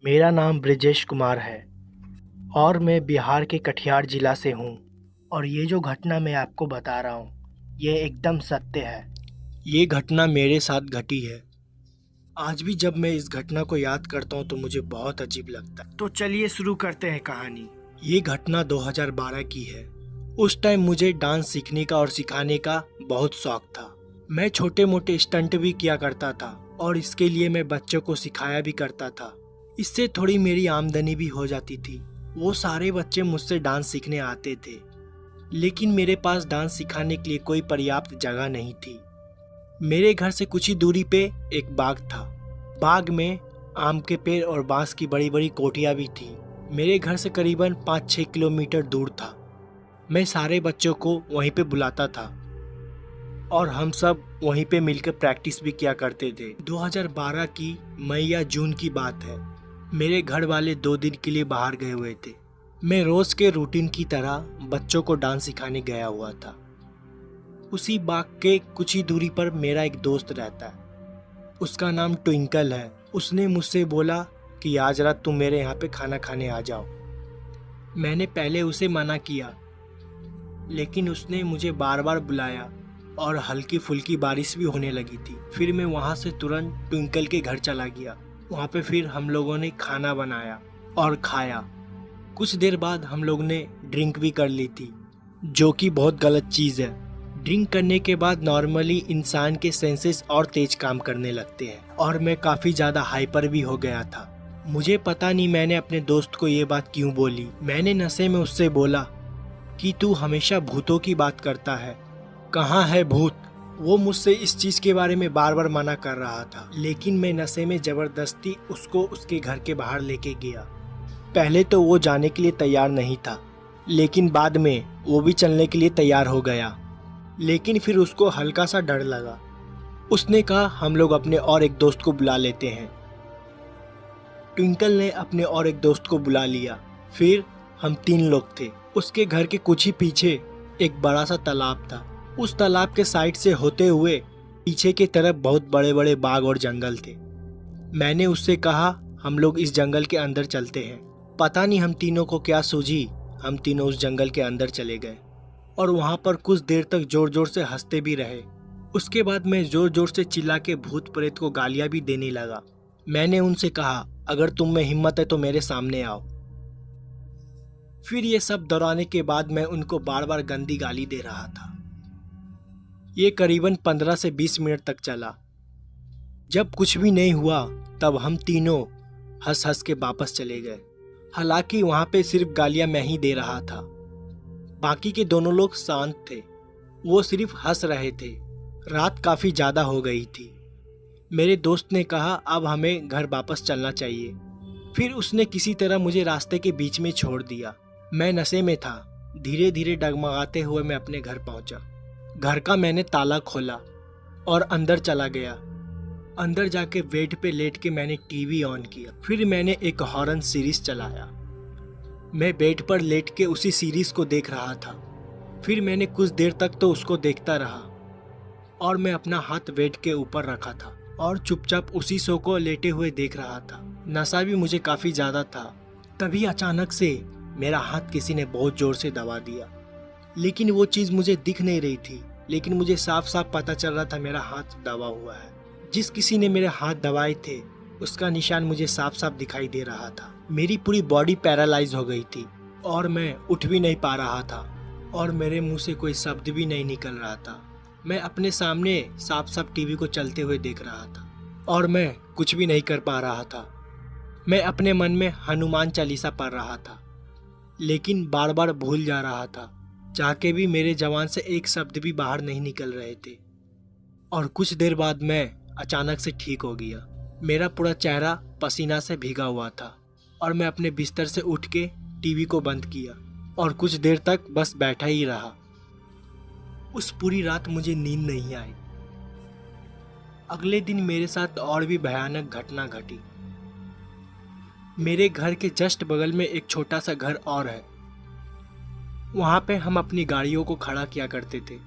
मेरा नाम ब्रिजेश कुमार है और मैं बिहार के कटिहार ज़िला से हूँ। और ये जो घटना मैं आपको बता रहा हूँ ये एकदम सत्य है। ये घटना मेरे साथ घटी है। आज भी जब मैं इस घटना को याद करता हूँ तो मुझे बहुत अजीब लगता है। तो चलिए शुरू करते हैं कहानी। ये घटना 2012 की है। उस टाइम मुझे डांस सीखने का और सिखाने का बहुत शौक था। मैं छोटे मोटे स्टंट भी किया करता था और इसके लिए मैं बच्चों को सिखाया भी करता था। इससे थोड़ी मेरी आमदनी भी हो जाती थी। वो सारे बच्चे मुझसे डांस सीखने आते थे, लेकिन मेरे पास डांस सिखाने के लिए कोई पर्याप्त जगह नहीं थी। मेरे घर से कुछ ही दूरी पे एक बाग था। बाग में आम के पेड़ और बांस की बड़ी बड़ी कोठियाँ भी थी। मेरे घर से करीबन 5-6 किलोमीटर दूर था। मैं सारे बच्चों को वहीं पे बुलाता था और हम सब वहीं पे मिलकर प्रैक्टिस भी किया करते थे। 2012 की मई या जून की बात है। मेरे घर वाले 2 दिन के लिए बाहर गए हुए थे। मैं रोज के रूटीन की तरह बच्चों को डांस सिखाने गया हुआ था। उसी बाग के कुछ ही दूरी पर मेरा एक दोस्त रहता है। उसका नाम ट्विंकल है। उसने मुझसे बोला कि आज रात तुम मेरे यहाँ पे खाना खाने आ जाओ। मैंने पहले उसे मना किया, लेकिन उसने मुझे बार बार बुलाया और हल्की फुल्की बारिश भी होने लगी थी। फिर मैं वहाँ से तुरंत ट्विंकल के घर चला गया। वहाँ पे फिर हम लोगों ने खाना बनाया और खाया। कुछ देर बाद हम लोग ने ड्रिंक भी कर ली थी, जो कि बहुत गलत चीज़ है। ड्रिंक करने के बाद नॉर्मली इंसान के सेंसेस और तेज काम करने लगते हैं और मैं काफ़ी ज़्यादा हाइपर भी हो गया था। मुझे पता नहीं मैंने अपने दोस्त को ये बात क्यों बोली। मैंने नशे में उससे बोला कि तू हमेशा भूतों की बात करता है, कहाँ है भूत। वो मुझसे इस चीज़ के बारे में बार बार मना कर रहा था, लेकिन मैं नशे में ज़बरदस्ती उसको उसके घर के बाहर लेके गया। पहले तो वो जाने के लिए तैयार नहीं था, लेकिन बाद में वो भी चलने के लिए तैयार हो गया। लेकिन फिर उसको हल्का सा डर लगा। उसने कहा हम लोग अपने और एक दोस्त को बुला लेते हैं। ट्विंकल ने अपने और एक दोस्त को बुला लिया। फिर हम 3 लोग थे। उसके घर के कुछ ही पीछे एक बड़ा सा तालाब था। उस तालाब के साइड से होते हुए पीछे की तरफ बहुत बड़े बड़े बाग और जंगल थे। मैंने उससे कहा हम लोग इस जंगल के अंदर चलते हैं। पता नहीं हम तीनों को क्या सूझी, हम तीनों उस जंगल के अंदर चले गए और वहाँ पर कुछ देर तक जोर जोर से हंसते भी रहे। उसके बाद मैं जोर जोर से चिल्ला के भूत प्रेत को गालियाँ भी देने लगा। मैंने उनसे कहा अगर तुम में हिम्मत है तो मेरे सामने आओ। फिर ये सब दोहराने के बाद मैं उनको बार बार गंदी गाली दे रहा था। ये करीबन 15 से 20 मिनट तक चला। जब कुछ भी नहीं हुआ तब हम तीनों हंस हंस के वापस चले गए। हालांकि वहाँ पे सिर्फ गालियाँ मैं ही दे रहा था। बाकी के दोनों लोग शांत थे, वो सिर्फ हंस रहे थे। रात काफ़ी ज़्यादा हो गई थी। मेरे दोस्त ने कहा अब हमें घर वापस चलना चाहिए। फिर उसने किसी तरह मुझे रास्ते के बीच में छोड़ दिया। मैं नशे में था। धीरे धीरे डगमगाते हुए मैं अपने घर पहुंचा। घर का मैंने ताला खोला और अंदर चला गया। अंदर जाके बेड पे लेट के मैंने टीवी ऑन किया। फिर मैंने एक हॉरर सीरीज चलाया। मैं बेड पर लेट के उसी सीरीज को देख रहा था। फिर मैंने कुछ देर तक तो उसको देखता रहा और मैं अपना हाथ बेड के ऊपर रखा था और चुपचाप उसी शो को लेटे हुए देख रहा था। नशा भी मुझे काफ़ी ज़्यादा था। तभी अचानक से मेरा हाथ किसी ने बहुत ज़ोर से दबा दिया, लेकिन वो चीज़ मुझे दिख नहीं रही थी। लेकिन मुझे साफ साफ पता चल रहा था मेरा हाथ दबा हुआ है। जिस किसी ने मेरे हाथ दबाए थे उसका निशान मुझे साफ साफ दिखाई दे रहा था। मेरी पूरी बॉडी पैरालाइज हो गई थी और मैं उठ भी नहीं पा रहा था और मेरे मुंह से कोई शब्द भी नहीं निकल रहा था। मैं अपने सामने साफ साफ टीवी को चलते हुए देख रहा था और मैं कुछ भी नहीं कर पा रहा था। मैं अपने मन में हनुमान चालीसा पढ़ रहा था, लेकिन बार बार भूल जा रहा था। चाह के भी मेरे जबान से एक शब्द भी बाहर नहीं निकल रहे थे। और कुछ देर बाद मैं अचानक से ठीक हो गया। मेरा पूरा चेहरा पसीना से भीगा हुआ था और मैं अपने बिस्तर से उठ के टीवी को बंद किया और कुछ देर तक बस बैठा ही रहा। उस पूरी रात मुझे नींद नहीं आई। अगले दिन मेरे साथ और भी भयानक घटना घटी। मेरे घर के जस्ट बगल में एक छोटा सा घर और है। वहाँ पे हम अपनी गाड़ियों को खड़ा किया करते थे।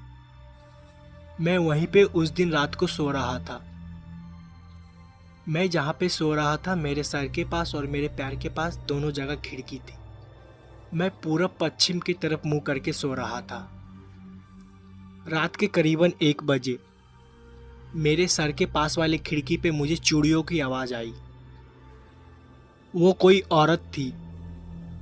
मैं वहीं पे उस दिन रात को सो रहा था। मैं जहाँ पे सो रहा था मेरे सर के पास और मेरे पैर के पास दोनों जगह खिड़की थी। मैं पूरब पश्चिम की तरफ मुंह करके सो रहा था। रात के करीबन 1 बजे मेरे सर के पास वाली खिड़की पे मुझे चूड़ियों की आवाज़ आई। वो कोई औरत थी।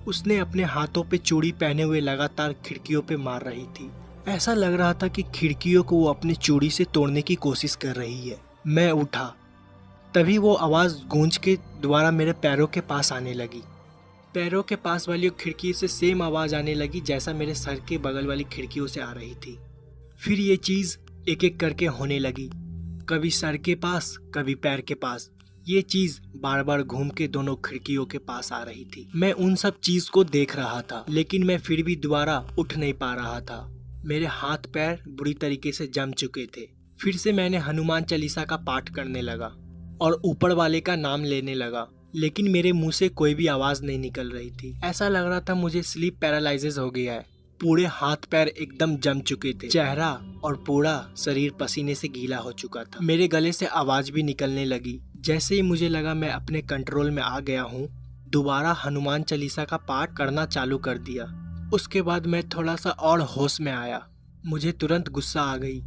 उसने अपने हाथों पे चूड़ी पहने हुए लगातार खिड़कियों पे मार रही थी। ऐसा लग रहा था कि खिड़कियों को वो अपनी चूड़ी से तोड़ने की कोशिश कर रही है। मैं उठा, तभी वो आवाज़ गूंज के दोबारा मेरे पैरों के पास आने लगी। पैरों के पास वाली खिड़की से सेम आवाज़ आने लगी जैसा मेरे सर के बगल वाली खिड़कियों से आ रही थी। फिर ये चीज़ एक एक करके होने लगी, कभी सर के पास कभी पैर के पास। ये चीज़ बार बार घूम के दोनों खिड़कियों के पास आ रही थी। मैं उन सब चीज़ को देख रहा था, लेकिन मैं फिर भी दोबारा उठ नहीं पा रहा था। मेरे हाथ पैर बुरी तरीके से जम चुके थे। फिर से मैंने हनुमान चालीसा का पाठ करने लगा और ऊपर वाले का नाम लेने लगा, लेकिन मेरे मुंह से कोई भी आवाज़ नहीं निकल रही थी। ऐसा लग रहा था मुझे स्लीप पैरालिसिस हो गया है। पूरे हाथ पैर एकदम जम चुके थे। चेहरा और पूरा शरीर पसीने से गीला हो चुका था। मेरे गले से आवाज़ भी निकलने लगी। जैसे ही मुझे लगा मैं अपने कंट्रोल में आ गया हूँ, दोबारा हनुमान चालीसा का पाठ करना चालू कर दिया। उसके बाद मैं थोड़ा सा और होश में आया। मुझे तुरंत गुस्सा आ गई।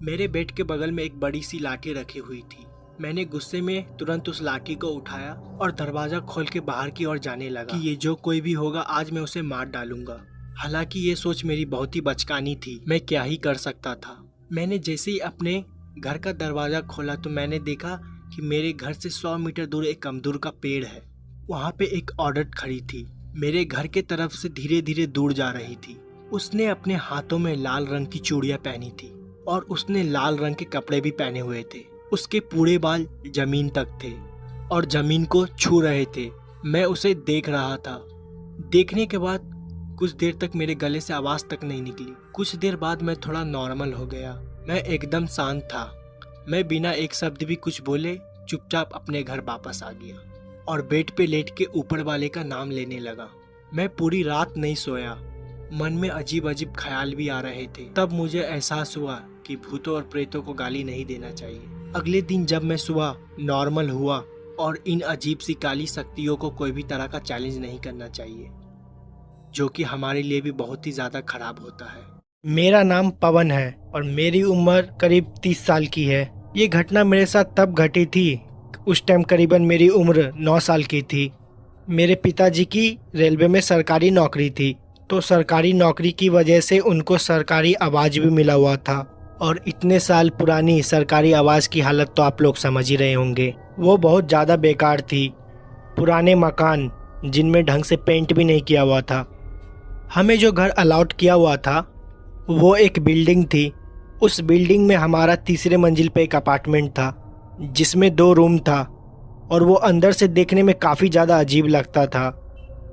मेरे बेड के बगल में एक बड़ी सी लाठी रखी हुई थी। मैंने गुस्से में तुरंत उस लाठी को उठाया और दरवाज़ा खोल के बाहर की ओर जाने लगा कि ये जो कोई भी होगा आज मैं उसे मार डालूंगा। हालांकि ये सोच मेरी बहुत ही बचकानी थी। मैं क्या ही कर सकता था। मैंने जैसे ही अपने घर का दरवाज़ा खोला तो मैंने देखा कि मेरे घर से 100 मीटर दूर एक अमदूर का पेड़ है। वहाँ पे एक औरत खड़ी थी, मेरे घर के तरफ से धीरे धीरे दूर जा रही थी। उसने अपने हाथों में लाल रंग की चूड़ियाँ पहनी थी और उसने लाल रंग के कपड़े भी पहने हुए थे। उसके पूरे बाल जमीन तक थे और जमीन को छू रहे थे। मैं उसे देख रहा था। देखने के बाद कुछ देर तक मेरे गले से आवाज़ तक नहीं निकली। कुछ देर बाद मैं थोड़ा नॉर्मल हो गया। मैं एकदम शांत था। मैं बिना एक शब्द भी कुछ बोले चुपचाप अपने घर वापस आ गया और बेड पे लेट के ऊपर वाले का नाम लेने लगा। मैं पूरी रात नहीं सोया। मन में अजीब अजीब ख्याल भी आ रहे थे। तब मुझे एहसास हुआ कि भूतों और प्रेतों को गाली नहीं देना चाहिए। अगले दिन जब मैं सुबह नॉर्मल हुआ और इन अजीब सी काली शक्तियों को कोई भी तरह का चैलेंज नहीं करना चाहिए, जो कि हमारे लिए भी बहुत ही ज़्यादा खराब होता है। मेरा नाम पवन है और मेरी उम्र करीब 30 साल की है। ये घटना मेरे साथ तब घटी थी, उस टाइम करीबन मेरी उम्र 9 साल की थी। मेरे पिताजी की रेलवे में सरकारी नौकरी थी, तो सरकारी नौकरी की वजह से उनको सरकारी आवाज़ भी मिला हुआ था। और इतने साल पुरानी सरकारी आवाज़ की हालत तो आप लोग समझ ही रहे होंगे। वो बहुत ज़्यादा बेकार थी। पुराने मकान जिनमें ढंग से पेंट भी नहीं किया हुआ था। हमें जो घर अलॉट किया हुआ था वो एक बिल्डिंग थी। उस बिल्डिंग में हमारा 3रे मंजिल पे एक अपार्टमेंट था जिसमें 2 रूम था और वो अंदर से देखने में काफ़ी ज़्यादा अजीब लगता था।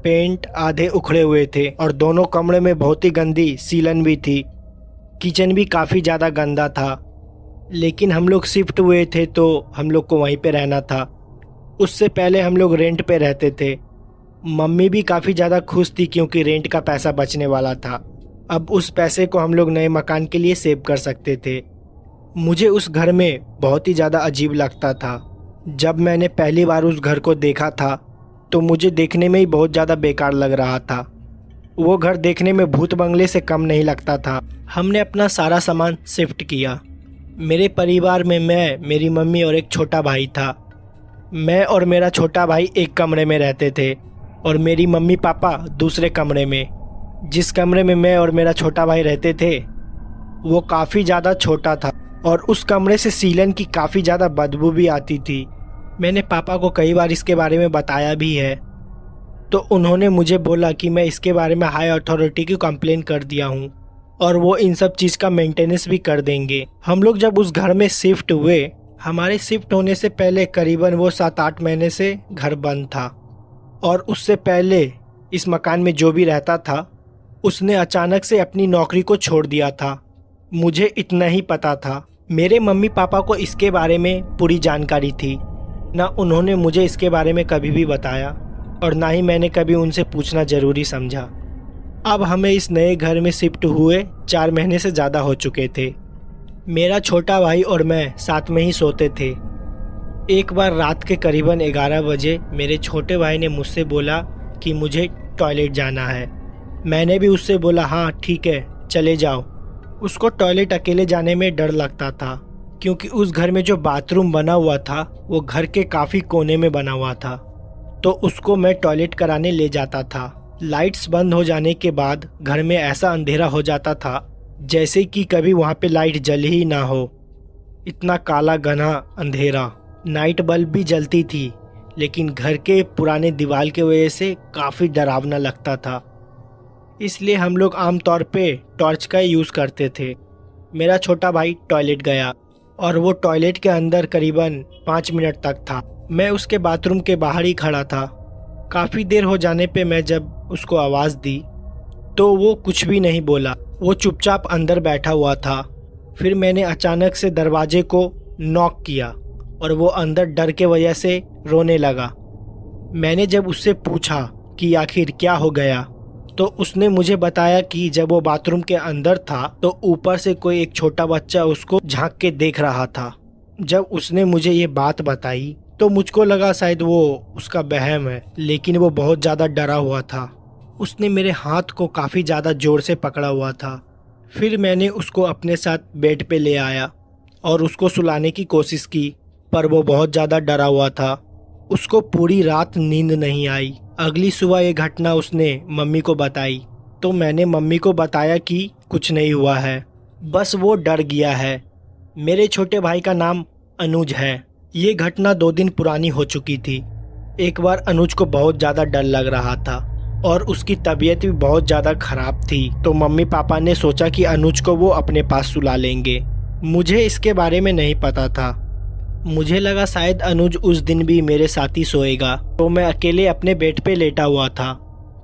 पेंट आधे उखड़े हुए थे और दोनों कमरे में बहुत ही गंदी सीलन भी थी। किचन भी काफ़ी ज़्यादा गंदा था। लेकिन हम लोग शिफ्ट हुए थे तो हम लोग को वहीं पे रहना था। उससे पहले हम लोग रेंट पे रहते थे। मम्मी भी काफ़ी ज़्यादा खुश थी क्योंकि रेंट का पैसा बचने वाला था। अब उस पैसे को हम लोग नए मकान के लिए सेव कर सकते थे। मुझे उस घर में बहुत ही ज़्यादा अजीब लगता था। जब मैंने पहली बार उस घर को देखा था तो मुझे देखने में ही बहुत ज़्यादा बेकार लग रहा था। वो घर देखने में भूत बंगले से कम नहीं लगता था। हमने अपना सारा सामान शिफ्ट किया। मेरे परिवार में मैं, मेरी मम्मी और एक छोटा भाई था। मैं और मेरा छोटा भाई एक कमरे में रहते थे और मेरी मम्मी पापा दूसरे कमरे में। जिस कमरे में मैं और मेरा छोटा भाई रहते थे वो काफ़ी ज़्यादा छोटा था और उस कमरे से सीलन की काफ़ी ज़्यादा बदबू भी आती थी। मैंने पापा को कई बार इसके बारे में बताया भी है, तो उन्होंने मुझे बोला कि मैं इसके बारे में हाई अथॉरिटी की कंप्लेन कर दिया हूँ और वो इन सब चीज़ का मेंटेनेंस भी कर देंगे। हम लोग जब उस घर में शिफ्ट हुए, हमारे शिफ्ट होने से पहले करीबन वो 7-8 महीने से घर बंद था और उससे पहले इस मकान में जो भी रहता था उसने अचानक से अपनी नौकरी को छोड़ दिया था। मुझे इतना ही पता था। मेरे मम्मी पापा को इसके बारे में पूरी जानकारी थी। ना उन्होंने मुझे इसके बारे में कभी भी बताया और ना ही मैंने कभी उनसे पूछना ज़रूरी समझा। अब हमें इस नए घर में शिफ्ट हुए 4 महीने से ज़्यादा हो चुके थे। मेरा छोटा भाई और मैं साथ में ही सोते थे। एक बार रात के करीबन 11 बजे मेरे छोटे भाई ने मुझसे बोला कि मुझे टॉयलेट जाना है। मैंने भी उससे बोला हाँ ठीक है चले जाओ। उसको टॉयलेट अकेले जाने में डर लगता था क्योंकि उस घर में जो बाथरूम बना हुआ था वो घर के काफ़ी कोने में बना हुआ था, तो उसको मैं टॉयलेट कराने ले जाता था। लाइट्स बंद हो जाने के बाद घर में ऐसा अंधेरा हो जाता था जैसे कि कभी वहाँ पे लाइट जल ही ना हो। इतना काला घना अंधेरा। नाइट बल्ब भी जलती थी लेकिन घर के पुराने दीवार के वजह से काफ़ी डरावना लगता था, इसलिए हम लोग आमतौर पे टॉर्च का यूज़ करते थे। मेरा छोटा भाई टॉयलेट गया और वो टॉयलेट के अंदर करीबन 5 मिनट तक था। मैं उसके बाथरूम के बाहर ही खड़ा था। काफ़ी देर हो जाने पे मैं जब उसको आवाज़ दी तो वो कुछ भी नहीं बोला, वो चुपचाप अंदर बैठा हुआ था। फिर मैंने अचानक से दरवाजे को नॉक किया और वो अंदर डर के वजह से रोने लगा। मैंने जब उससे पूछा कि आखिर क्या हो गया तो उसने मुझे बताया कि जब वो बाथरूम के अंदर था तो ऊपर से कोई एक छोटा बच्चा उसको झांक के देख रहा था। जब उसने मुझे ये बात बताई तो मुझको लगा शायद वो उसका वहम है, लेकिन वो बहुत ज़्यादा डरा हुआ था। उसने मेरे हाथ को काफ़ी ज़्यादा ज़ोर से पकड़ा हुआ था। फिर मैंने उसको अपने साथ बेड पे ले आया और उसको सुलाने की कोशिश की, पर वो बहुत ज़्यादा डरा हुआ था। उसको पूरी रात नींद नहीं आई। अगली सुबह ये घटना उसने मम्मी को बताई तो मैंने मम्मी को बताया कि कुछ नहीं हुआ है, बस वो डर गया है। मेरे छोटे भाई का नाम अनुज है। ये घटना 2 दिन पुरानी हो चुकी थी। एक बार अनुज को बहुत ज़्यादा डर लग रहा था और उसकी तबीयत भी बहुत ज़्यादा ख़राब थी, तो मम्मी पापा ने सोचा कि अनुज को वो अपने पास सुला लेंगे। मुझे इसके बारे में नहीं पता था। मुझे लगा शायद अनुज उस दिन भी मेरे साथ ही सोएगा, तो मैं अकेले अपने बेड पे लेटा हुआ था।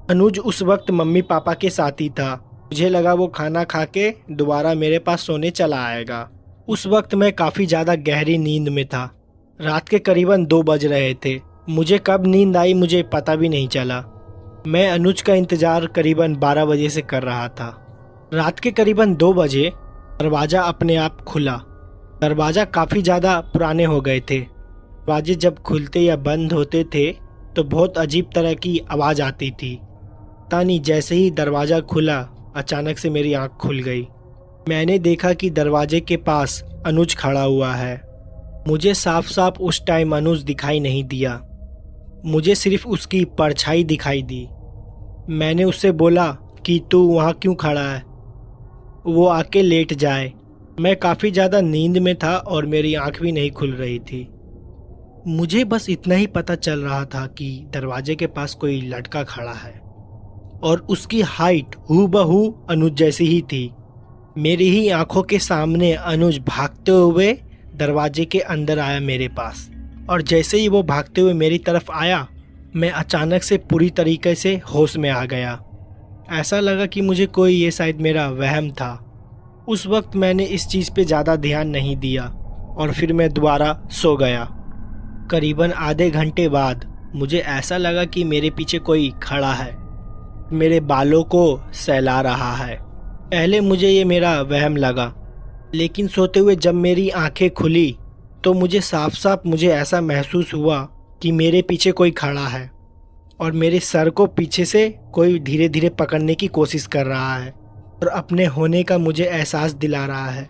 अनुज उस वक्त मम्मी पापा के साथ ही था। मुझे लगा वो खाना खा के दोबारा मेरे पास सोने चला आएगा। उस वक्त मैं काफ़ी ज़्यादा गहरी नींद में था। रात के करीबन 2 बज रहे थे। मुझे कब नींद आई मुझे पता भी नहीं चला। मैं अनुज का इंतज़ार करीबन 12 बजे से कर रहा था। रात के करीबन 2 बजे दरवाज़ा अपने आप खुला। दरवाज़ा काफ़ी ज़्यादा पुराने हो गए थे। दरवाजे जब खुलते या बंद होते थे तो बहुत अजीब तरह की आवाज़ आती थी। तानी जैसे ही दरवाज़ा खुला अचानक से मेरी आँख खुल गई। मैंने देखा कि दरवाजे के पास अनुज खड़ा हुआ है। मुझे साफ साफ उस टाइम अनुज दिखाई नहीं दिया, मुझे सिर्फ उसकी परछाई दिखाई दी। मैंने उससे बोला कि तू वहाँ क्यों खड़ा है, वो आके लेट जाए। मैं काफ़ी ज़्यादा नींद में था और मेरी आँख भी नहीं खुल रही थी। मुझे बस इतना ही पता चल रहा था कि दरवाजे के पास कोई लड़का खड़ा है और उसकी हाइट हूबहू अनुज जैसी ही थी। मेरी ही आंखों के सामने अनुज भागते हुए दरवाजे के अंदर आया मेरे पास, और जैसे ही वो भागते हुए मेरी तरफ आया मैं अचानक से पूरी तरीके से होश में आ गया। ऐसा लगा कि मुझे कोई ये शायद मेरा वहम था। उस वक्त मैंने इस चीज़ पे ज़्यादा ध्यान नहीं दिया और फिर मैं दोबारा सो गया। करीबन आधे घंटे बाद मुझे ऐसा लगा कि मेरे पीछे कोई खड़ा है, मेरे बालों को सहला रहा है। पहले मुझे ये मेरा वहम लगा, लेकिन सोते हुए जब मेरी आंखें खुली तो मुझे साफ साफ मुझे ऐसा महसूस हुआ कि मेरे पीछे कोई खड़ा है और मेरे सर को पीछे से कोई धीरे धीरे पकड़ने की कोशिश कर रहा है और अपने होने का मुझे एहसास दिला रहा है।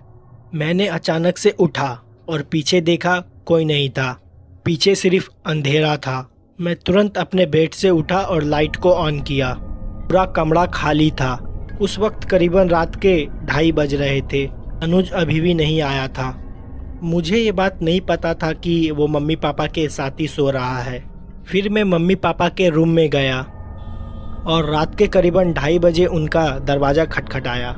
मैंने अचानक से उठा और पीछे देखा, कोई नहीं था, पीछे सिर्फ अंधेरा था। मैं तुरंत अपने बेड से उठा और लाइट को ऑन किया। पूरा कमरा खाली था। उस वक्त करीबन रात के 2:30 बज रहे थे। अनुज अभी भी नहीं आया था। मुझे ये बात नहीं पता था कि वो मम्मी पापा के साथ ही सो रहा है। फिर मैं मम्मी पापा के रूम में गया और रात के करीबन 2:30 बजे उनका दरवाज़ा खटखटाया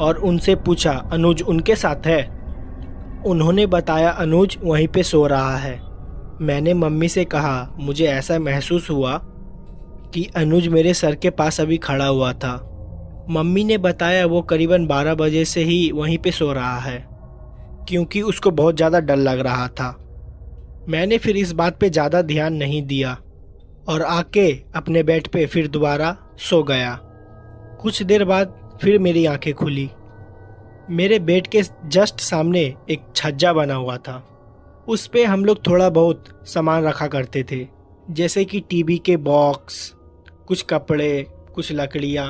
और उनसे पूछा अनुज उनके साथ है। उन्होंने बताया अनुज वहीं पे सो रहा है। मैंने मम्मी से कहा मुझे ऐसा महसूस हुआ कि अनुज मेरे सर के पास अभी खड़ा हुआ था। मम्मी ने बताया वो करीबन 12 बजे से ही वहीं पे सो रहा है क्योंकि उसको बहुत ज़्यादा डर लग रहा था। मैंने फिर इस बात पे ज़्यादा ध्यान नहीं दिया और आके अपने बेड पे फिर दोबारा सो गया। कुछ देर बाद फिर मेरी आंखें खुली। मेरे बेड के जस्ट सामने एक छज्जा बना हुआ था उस पे हम लोग थोड़ा बहुत सामान रखा करते थे, जैसे कि टीवी के बॉक्स, कुछ कपड़े, कुछ लकड़ियाँ,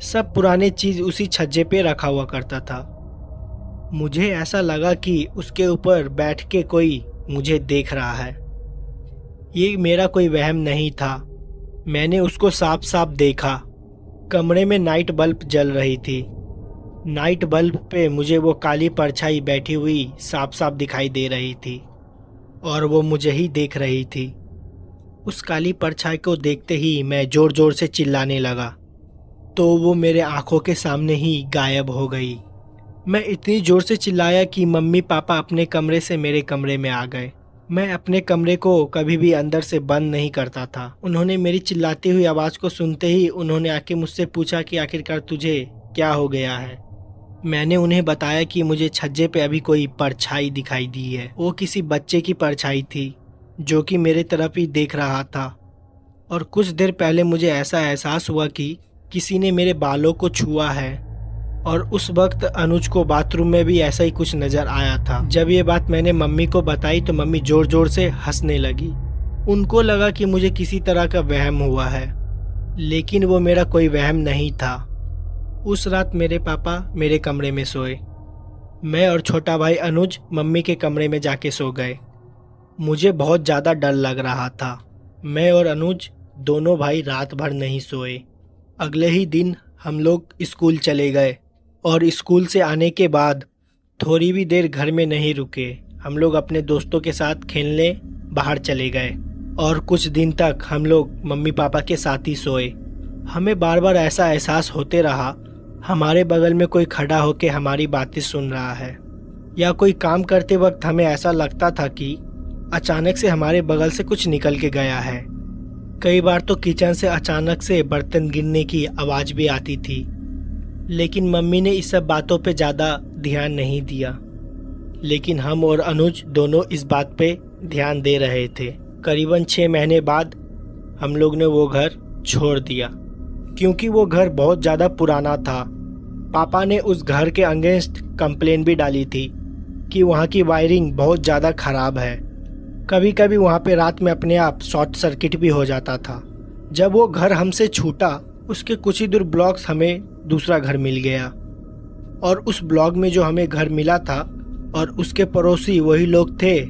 सब पुराने चीज़ उसी छज्जे पे रखा हुआ करता था। मुझे ऐसा लगा कि उसके ऊपर बैठ के कोई मुझे देख रहा है। ये मेरा कोई वहम नहीं था, मैंने उसको साफ साफ देखा। कमरे में नाइट बल्ब जल रही थी। नाइट बल्ब पे मुझे वो काली परछाई बैठी हुई साफ साफ दिखाई दे रही थी और वो मुझे ही देख रही थी। उस काली परछाई को देखते ही मैं जोर जोर से चिल्लाने लगा, तो वो मेरे आंखों के सामने ही गायब हो गई। मैं इतनी जोर से चिल्लाया कि मम्मी पापा अपने कमरे से मेरे कमरे में आ गए। मैं अपने कमरे को कभी भी अंदर से बंद नहीं करता था। उन्होंने मेरी चिल्लाती हुई आवाज़ को सुनते ही उन्होंने आके मुझसे पूछा कि आखिरकार तुझे क्या हो गया है। मैंने उन्हें बताया कि मुझे छज्जे पे अभी कोई परछाई दिखाई दी है। वो किसी बच्चे की परछाई थी जो कि मेरे तरफ ही देख रहा था। और कुछ देर पहले मुझे ऐसा एहसास हुआ कि किसी ने मेरे बालों को छुआ है। और उस वक्त अनुज को बाथरूम में भी ऐसा ही कुछ नजर आया था। जब ये बात मैंने मम्मी को बताई तो मम्मी जोर जोर से हंसने लगी। उनको लगा कि मुझे किसी तरह का वहम हुआ है, लेकिन वो मेरा कोई वहम नहीं था। उस रात मेरे पापा मेरे कमरे में सोए। मैं और छोटा भाई अनुज मम्मी के कमरे में जाके सो गए। मुझे बहुत ज़्यादा डर लग रहा था। मैं और अनुज दोनों भाई रात भर नहीं सोए। अगले ही दिन हम लोग स्कूल चले गए और स्कूल से आने के बाद थोड़ी भी देर घर में नहीं रुके। हम लोग अपने दोस्तों के साथ खेलने बाहर चले गए और कुछ दिन तक हम लोग मम्मी पापा के साथ ही सोए। हमें बार बार ऐसा एहसास होते रहा हमारे बगल में कोई खड़ा होकर हमारी बातें सुन रहा है, या कोई काम करते वक्त हमें ऐसा लगता था कि अचानक से हमारे बगल से कुछ निकल के गया है। कई बार तो किचन से अचानक से बर्तन गिरने की आवाज़ भी आती थी, लेकिन मम्मी ने इस सब बातों पे ज़्यादा ध्यान नहीं दिया। लेकिन हम और अनुज दोनों इस बात पे ध्यान दे रहे थे। करीबन 6 महीने बाद हम लोग ने वो घर छोड़ दिया, क्योंकि वो घर बहुत ज़्यादा पुराना था। पापा ने उस घर के अगेंस्ट कंप्लेन भी डाली थी कि वहाँ की वायरिंग बहुत ज़्यादा ख़राब है। कभी कभी वहाँ पे रात में अपने आप शॉर्ट सर्किट भी हो जाता था। जब वो घर हमसे छूटा, उसके कुछ ही दूर ब्लॉक्स हमें दूसरा घर मिल गया, और उस ब्लॉक में जो हमें घर मिला था और उसके पड़ोसी वही लोग थे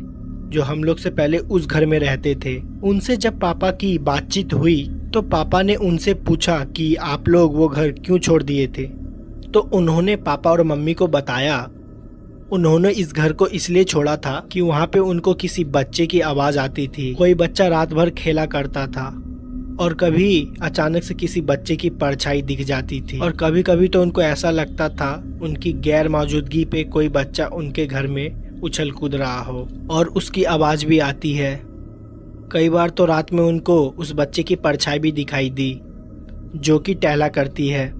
जो हम लोग से पहले उस घर में रहते थे। उनसे जब पापा की बातचीत हुई तो पापा ने उनसे पूछा कि आप लोग वो घर क्यों छोड़ दिए थे। तो उन्होंने पापा और मम्मी को बताया उन्होंने इस घर को इसलिए छोड़ा था कि वहाँ पे उनको किसी बच्चे की आवाज़ आती थी। कोई बच्चा रात भर खेला करता था और कभी अचानक से किसी बच्चे की परछाई दिख जाती थी, और कभी कभी तो उनको ऐसा लगता था उनकी गैर मौजूदगी पे कोई बच्चा उनके घर में उछल कूद रहा हो और उसकी आवाज़ भी आती है। कई बार तो रात में उनको उस बच्चे की परछाई भी दिखाई दी जो कि टहला करती है।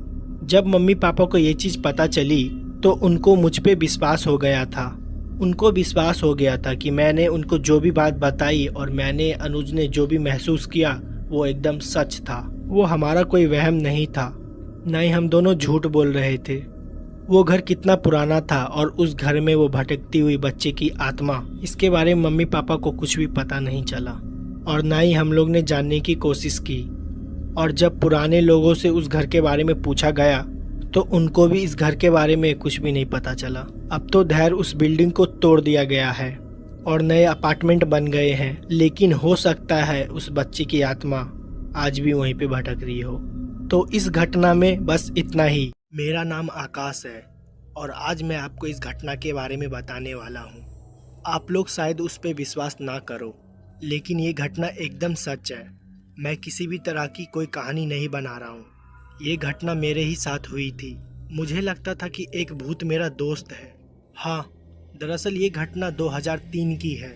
जब मम्मी पापा को ये चीज़ पता चली तो उनको मुझ पे विश्वास हो गया था। उनको विश्वास हो गया था कि मैंने उनको जो भी बात बताई और मैंने अनुज ने जो भी महसूस किया वो एकदम सच था। वो हमारा कोई वहम नहीं था, न ही हम दोनों झूठ बोल रहे थे। वो घर कितना पुराना था और उस घर में वो भटकती हुई बच्चे की आत्मा, इसके बारे में मम्मी पापा को कुछ भी पता नहीं चला और ना ही हम लोग ने जानने की कोशिश की। और जब पुराने लोगों से उस घर के बारे में पूछा गया तो उनको भी इस घर के बारे में कुछ भी नहीं पता चला। अब तो धैर्य उस बिल्डिंग को तोड़ दिया गया है और नए अपार्टमेंट बन गए हैं, लेकिन हो सकता है उस बच्चे की आत्मा आज भी वहीं पे भटक रही हो। तो इस घटना में बस इतना ही। मेरा नाम आकाश है और आज मैं आपको इस घटना के बारे में बताने वाला हूँ। आप लोग शायद उस पर विश्वास ना करो, लेकिन ये घटना एकदम सच है। मैं किसी भी तरह की कोई कहानी नहीं बना रहा हूँ। ये घटना मेरे ही साथ हुई थी। मुझे लगता था कि एक भूत मेरा दोस्त है। हाँ, दरअसल ये घटना 2003 की है।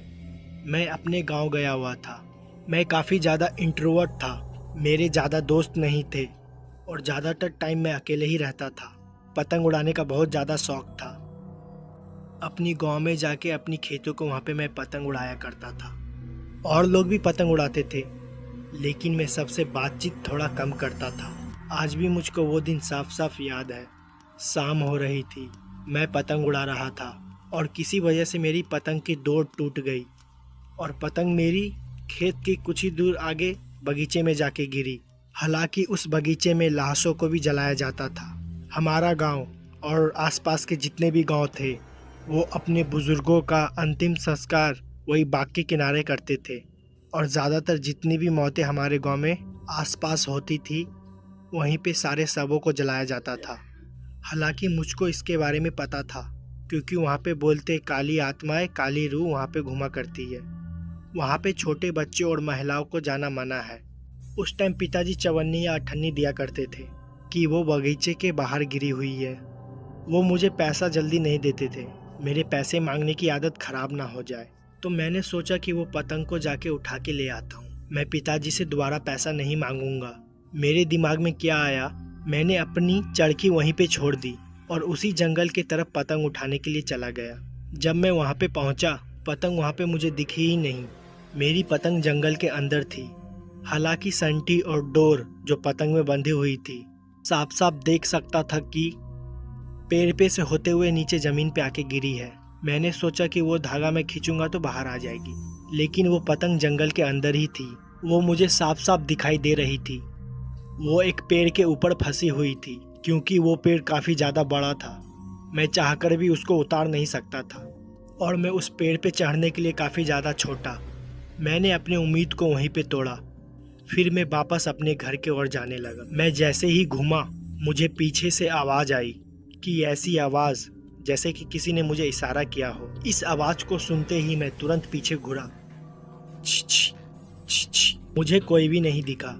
मैं अपने गांव गया हुआ था। मैं काफ़ी ज़्यादा इंट्रोवर्ट था, मेरे ज़्यादा दोस्त नहीं थे और ज़्यादातर टाइम मैं अकेले ही रहता था। पतंग उड़ाने का बहुत ज़्यादा शौक़ था। अपनी गांव में जाके अपनी खेतों को वहाँ पे मैं पतंग उड़ाया करता था। और लोग भी पतंग उड़ाते थे, लेकिन मैं सबसे बातचीत थोड़ा कम करता था। आज भी मुझको वो दिन साफ साफ याद है। शाम हो रही थी, मैं पतंग उड़ा रहा था और किसी वजह से मेरी पतंग की डोर टूट गई और पतंग मेरी खेत के कुछ ही दूर आगे बगीचे में जाके गिरी। हालांकि उस बगीचे में लाशों को भी जलाया जाता था। हमारा गांव और आसपास के जितने भी गांव थे वो अपने बुजुर्गों का अंतिम संस्कार वही बाग के किनारे करते थे और ज़्यादातर जितनी भी मौतें हमारे गांव में आसपास होती थी वहीं पे सारे शवों को जलाया जाता था। हालांकि मुझको इसके बारे में पता था क्योंकि वहाँ पे बोलते काली आत्माएं काली रूह वहाँ पे घुमा करती है। वहाँ पे छोटे बच्चे और महिलाओं को जाना मना है। उस टाइम पिताजी चवन्नी या अठन्नी दिया करते थे कि वो बगीचे के बाहर गिरी हुई है। वो मुझे पैसा जल्दी नहीं देते थे, मेरे पैसे मांगने की आदत खराब ना हो जाए। तो मैंने सोचा कि वो पतंग को जाके उठा के ले आता हूँ। मैं पिताजी से दोबारा पैसा नहीं मांगूंगा। मेरे दिमाग में क्या आया, मैंने अपनी चरखी वहीं पे छोड़ दी और उसी जंगल की तरफ पतंग उठाने के लिए चला गया। जब मैं वहाँ पे पहुँचा पतंग वहाँ पे मुझे दिखी ही नहीं। मेरी पतंग जंगल के अंदर थी। हालांकि संटी और डोर जो पतंग में बंधी हुई थी साफ साफ देख सकता था कि पेड़ पे से होते हुए नीचे ज़मीन पे आके गिरी है। मैंने सोचा कि वो धागा मैं खींचूंगा तो बाहर आ जाएगी, लेकिन वो पतंग जंगल के अंदर ही थी। वो मुझे साफ साफ दिखाई दे रही थी। वो एक पेड़ के ऊपर फंसी हुई थी क्योंकि वो पेड़ काफ़ी ज़्यादा बड़ा था। मैं चाहकर भी उसको उतार नहीं सकता था और मैं उस पेड़ पे चढ़ने के लिए काफ़ी ज़्यादा छोटा। मैंने अपनी उम्मीद को वहीं पे तोड़ा। फिर मैं वापस अपने घर की ओर जाने लगा। मैं जैसे ही घूमा मुझे पीछे से आवाज़ आई कि ऐसी आवाज़ जैसे कि किसी ने मुझे इशारा किया हो। इस आवाज़ को सुनते ही मैं तुरंत पीछे घुरा। मुझे कोई भी नहीं दिखा।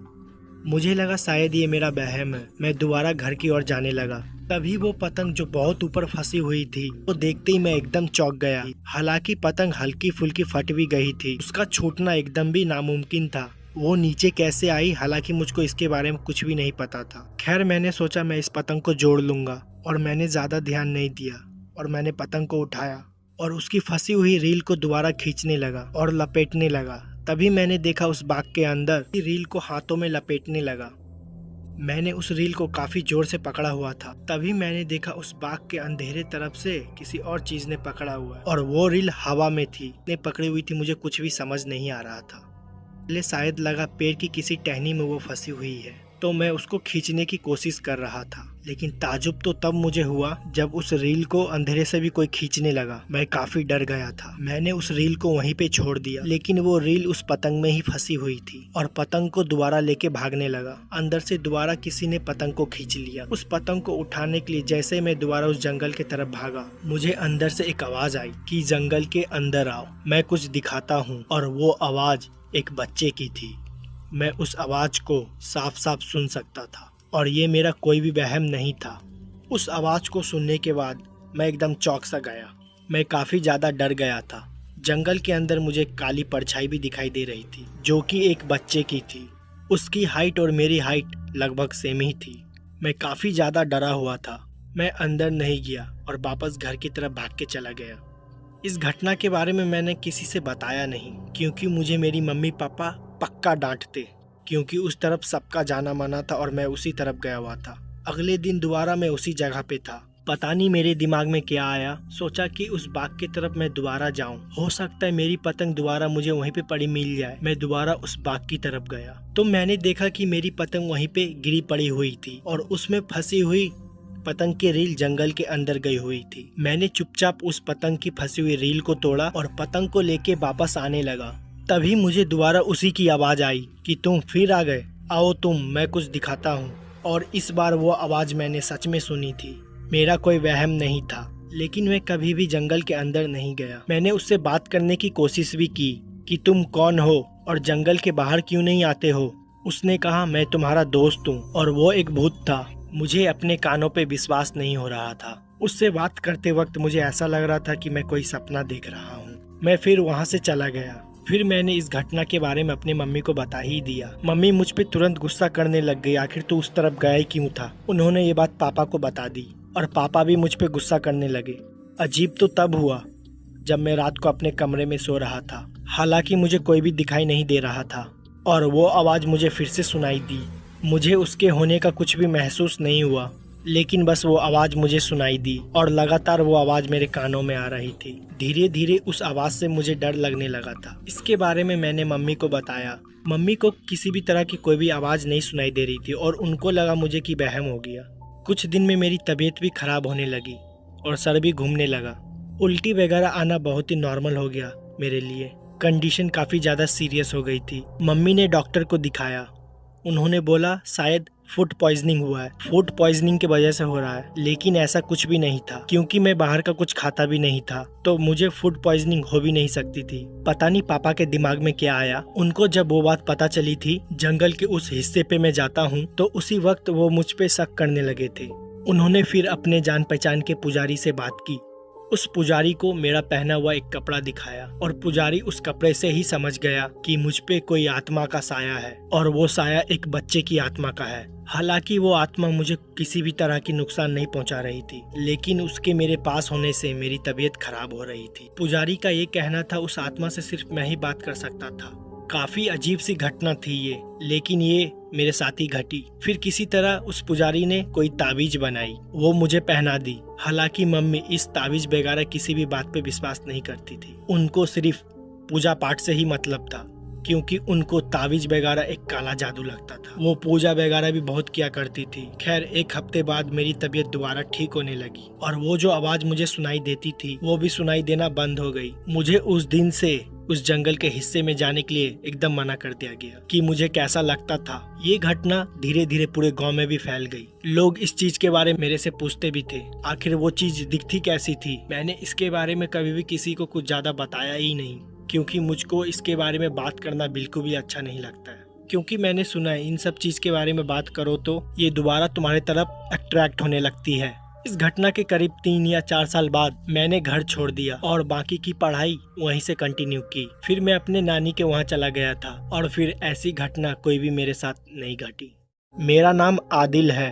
मुझे लगा शायद ये मेरा वहम है। मैं दोबारा घर की ओर जाने लगा। तभी वो पतंग जो बहुत ऊपर फंसी हुई थी वो देखते ही मैं एकदम चौंक गया। हालांकि पतंग हल्की फुल्की फट भी गई थी, उसका छूटना एकदम भी नामुमकिन था। वो नीचे कैसे आई, हालांकि मुझको इसके बारे में कुछ भी नहीं पता था। खैर मैंने सोचा मैं इस पतंग को जोड़ लूंगा और मैंने ज़्यादा ध्यान नहीं दिया और मैंने पतंग को उठाया और उसकी फंसी हुई रील को दोबारा खींचने लगा और लपेटने लगा। तभी मैंने देखा उस बाग के अंदर रील को हाथों में लपेटने लगा। मैंने उस रील को काफी जोर से पकड़ा हुआ था। तभी मैंने देखा उस बाग के अंधेरे तरफ से किसी और चीज ने पकड़ा हुआ और वो रील हवा में थी। ने पकड़ी हुई थी, मुझे कुछ भी समझ नहीं आ रहा था। पहले शायद लगा पेड़ की किसी टहनी में वो फंसी हुई है, तो मैं उसको खींचने की कोशिश कर रहा था। लेकिन ताजुब तो तब मुझे हुआ जब उस रील को अंधेरे से भी कोई खींचने लगा। मैं काफी डर गया था। मैंने उस रील को वहीं पे छोड़ दिया, लेकिन वो रील उस पतंग में ही फंसी हुई थी और पतंग को दोबारा लेके भागने लगा। अंदर से दोबारा किसी ने पतंग को खींच लिया। उस पतंग को उठाने के लिए जैसे मैं दोबारा उस जंगल की तरफ भागा, मुझे अंदर से एक आवाज आई कि जंगल के अंदर आओ, मैं कुछ दिखाता हूँ। और वो आवाज एक बच्चे की थी। मैं उस आवाज को साफ साफ सुन सकता था और ये मेरा कोई भी वहम नहीं था। उस आवाज को सुनने के बाद मैं एकदम चौंक सा गया। मैं काफी ज्यादा डर गया था। जंगल के अंदर मुझे काली परछाई भी दिखाई दे रही थी जो कि एक बच्चे की थी। उसकी हाइट और मेरी हाइट लगभग सेम ही थी। मैं काफी ज्यादा डरा हुआ था। मैं अंदर नहीं गया और वापस घर की तरफ भाग के चला गया। इस घटना के बारे में मैंने किसी से बताया नहीं क्योंकि मुझे मेरी मम्मी पापा पक्का डांटते, क्योंकि उस तरफ सबका जाना माना था और मैं उसी तरफ गया हुआ था। अगले दिन दोबारा मैं उसी जगह पे था। पता नहीं मेरे दिमाग में क्या आया, सोचा कि उस बाग की तरफ मैं दोबारा जाऊं। हो सकता है मेरी पतंग दोबारा मुझे वहीं पे पड़ी मिल जाए। मैं दोबारा उस बाग की तरफ गया तो मैंने देखा कि मेरी पतंग वहीं पे गिरी पड़ी हुई थी और उसमें फंसी हुई पतंग की रील जंगल के अंदर गई हुई थी। मैंने चुपचाप उस पतंग की फंसी हुई रील को तोड़ा और पतंग को लेके वापस आने लगा। तभी मुझे दोबारा उसी की आवाज आई कि तुम फिर आ गए, आओ तुम, मैं कुछ दिखाता हूँ। और इस बार वो आवाज मैंने सच में सुनी थी। मेरा कोई वहम नहीं था। लेकिन मैं कभी भी जंगल के अंदर नहीं गया। मैंने उससे बात करने की कोशिश भी की कि तुम कौन हो और जंगल के बाहर क्यों नहीं आते हो। उसने कहा मैं तुम्हारा दोस्त हूँ और वो एक भूत था। मुझे अपने कानों पे विश्वास नहीं हो रहा था। उससे बात करते वक्त मुझे ऐसा लग रहा था कि मैं कोई सपना देख रहा हूँ। मैं फिर वहाँ से चला गया। फिर मैंने इस घटना के बारे में अपनी मम्मी को बता ही दिया। मम्मी मुझ पे तुरंत गुस्सा करने लग गई, आखिर तू उस तरफ गया ही क्यों था। उन्होंने ये बात पापा को बता दी और पापा भी मुझ पे गुस्सा करने लगे। अजीब तो तब हुआ जब मैं रात को अपने कमरे में सो रहा था। हालांकि मुझे कोई भी दिखाई नहीं दे रहा था और वो आवाज़ मुझे फिर से सुनाई दी। मुझे उसके होने का कुछ भी महसूस नहीं हुआ, लेकिन बस वो आवाज़ मुझे सुनाई दी और लगातार वो आवाज़ मेरे कानों में आ रही थी। धीरे धीरे उस आवाज़ से मुझे डर लगने लगा था। इसके बारे में मैंने मम्मी को बताया। मम्मी को किसी भी तरह की कोई भी आवाज़ नहीं सुनाई दे रही थी और उनको लगा मुझे कि वहम हो गया। कुछ दिन में मेरी तबीयत भी खराब होने लगी और सर भी घूमने लगा। उल्टी वगैरह आना बहुत ही नॉर्मल हो गया मेरे लिए। कंडीशन काफ़ी ज़्यादा सीरियस हो गई थी। मम्मी ने डॉक्टर को दिखाया। उन्होंने बोला शायद फूड पॉइजनिंग हुआ है, फूड पॉइजनिंग की वजह से हो रहा है। लेकिन ऐसा कुछ भी नहीं था, क्योंकि मैं बाहर का कुछ खाता भी नहीं था, तो मुझे फूड पॉइजनिंग हो भी नहीं सकती थी। पता नहीं पापा के दिमाग में क्या आया। उनको जब वो बात पता चली थी जंगल के उस हिस्से पे मैं जाता हूँ, तो उसी वक्त वो मुझ पे शक करने लगे थे। उन्होंने फिर अपने जान पहचान के पुजारी से बात की। उस पुजारी को मेरा पहना हुआ एक कपड़ा दिखाया और पुजारी उस कपड़े से ही समझ गया कि मुझ पे कोई आत्मा का साया है और वो साया एक बच्चे की आत्मा का है। हालांकि वो आत्मा मुझे किसी भी तरह की नुकसान नहीं पहुंचा रही थी, लेकिन उसके मेरे पास होने से मेरी तबीयत खराब हो रही थी। पुजारी का ये कहना था उस आत्मा से सिर्फ मैं ही बात कर सकता था। काफी अजीब सी घटना थी ये, लेकिन ये मेरे साथ ही घटी। फिर किसी तरह उस पुजारी ने कोई ताबीज बनाई, वो मुझे पहना दी। हालांकि मम्मी इस ताबीज वगैरह किसी भी बात पे विश्वास नहीं करती थी। उनको सिर्फ पूजा पाठ से ही मतलब था, क्योंकि उनको ताबीज वगैरह एक काला जादू लगता था। वो पूजा वगैरह भी बहुत किया करती थी। खैर, एक हफ्ते बाद मेरी तबीयत दोबारा ठीक होने लगी और वो जो आवाज मुझे सुनाई देती थी वो भी सुनाई देना बंद हो गई। मुझे उस दिन से उस जंगल के हिस्से में जाने के लिए एकदम मना कर दिया गया कि मुझे कैसा लगता था। ये घटना धीरे धीरे पूरे गांव में भी फैल गई। लोग इस चीज के बारे में मेरे से पूछते भी थे, आखिर वो चीज दिखती कैसी थी। मैंने इसके बारे में कभी भी किसी को कुछ ज्यादा बताया ही नहीं, क्योंकि मुझको इसके बारे में बात करना बिल्कुल भी अच्छा नहीं लगता है। क्योंकि मैंने सुना है इन सब चीज के बारे में बात करो तो ये दोबारा तुम्हारे तरफ अट्रैक्ट होने लगती है। इस घटना के करीब 3 या 4 साल बाद मैंने घर छोड़ दिया और बाकी की पढ़ाई वहीं से कंटिन्यू की। फिर मैं अपने नानी के वहाँ चला गया था और फिर ऐसी घटना कोई भी मेरे साथ नहीं घटी। मेरा नाम आदिल है।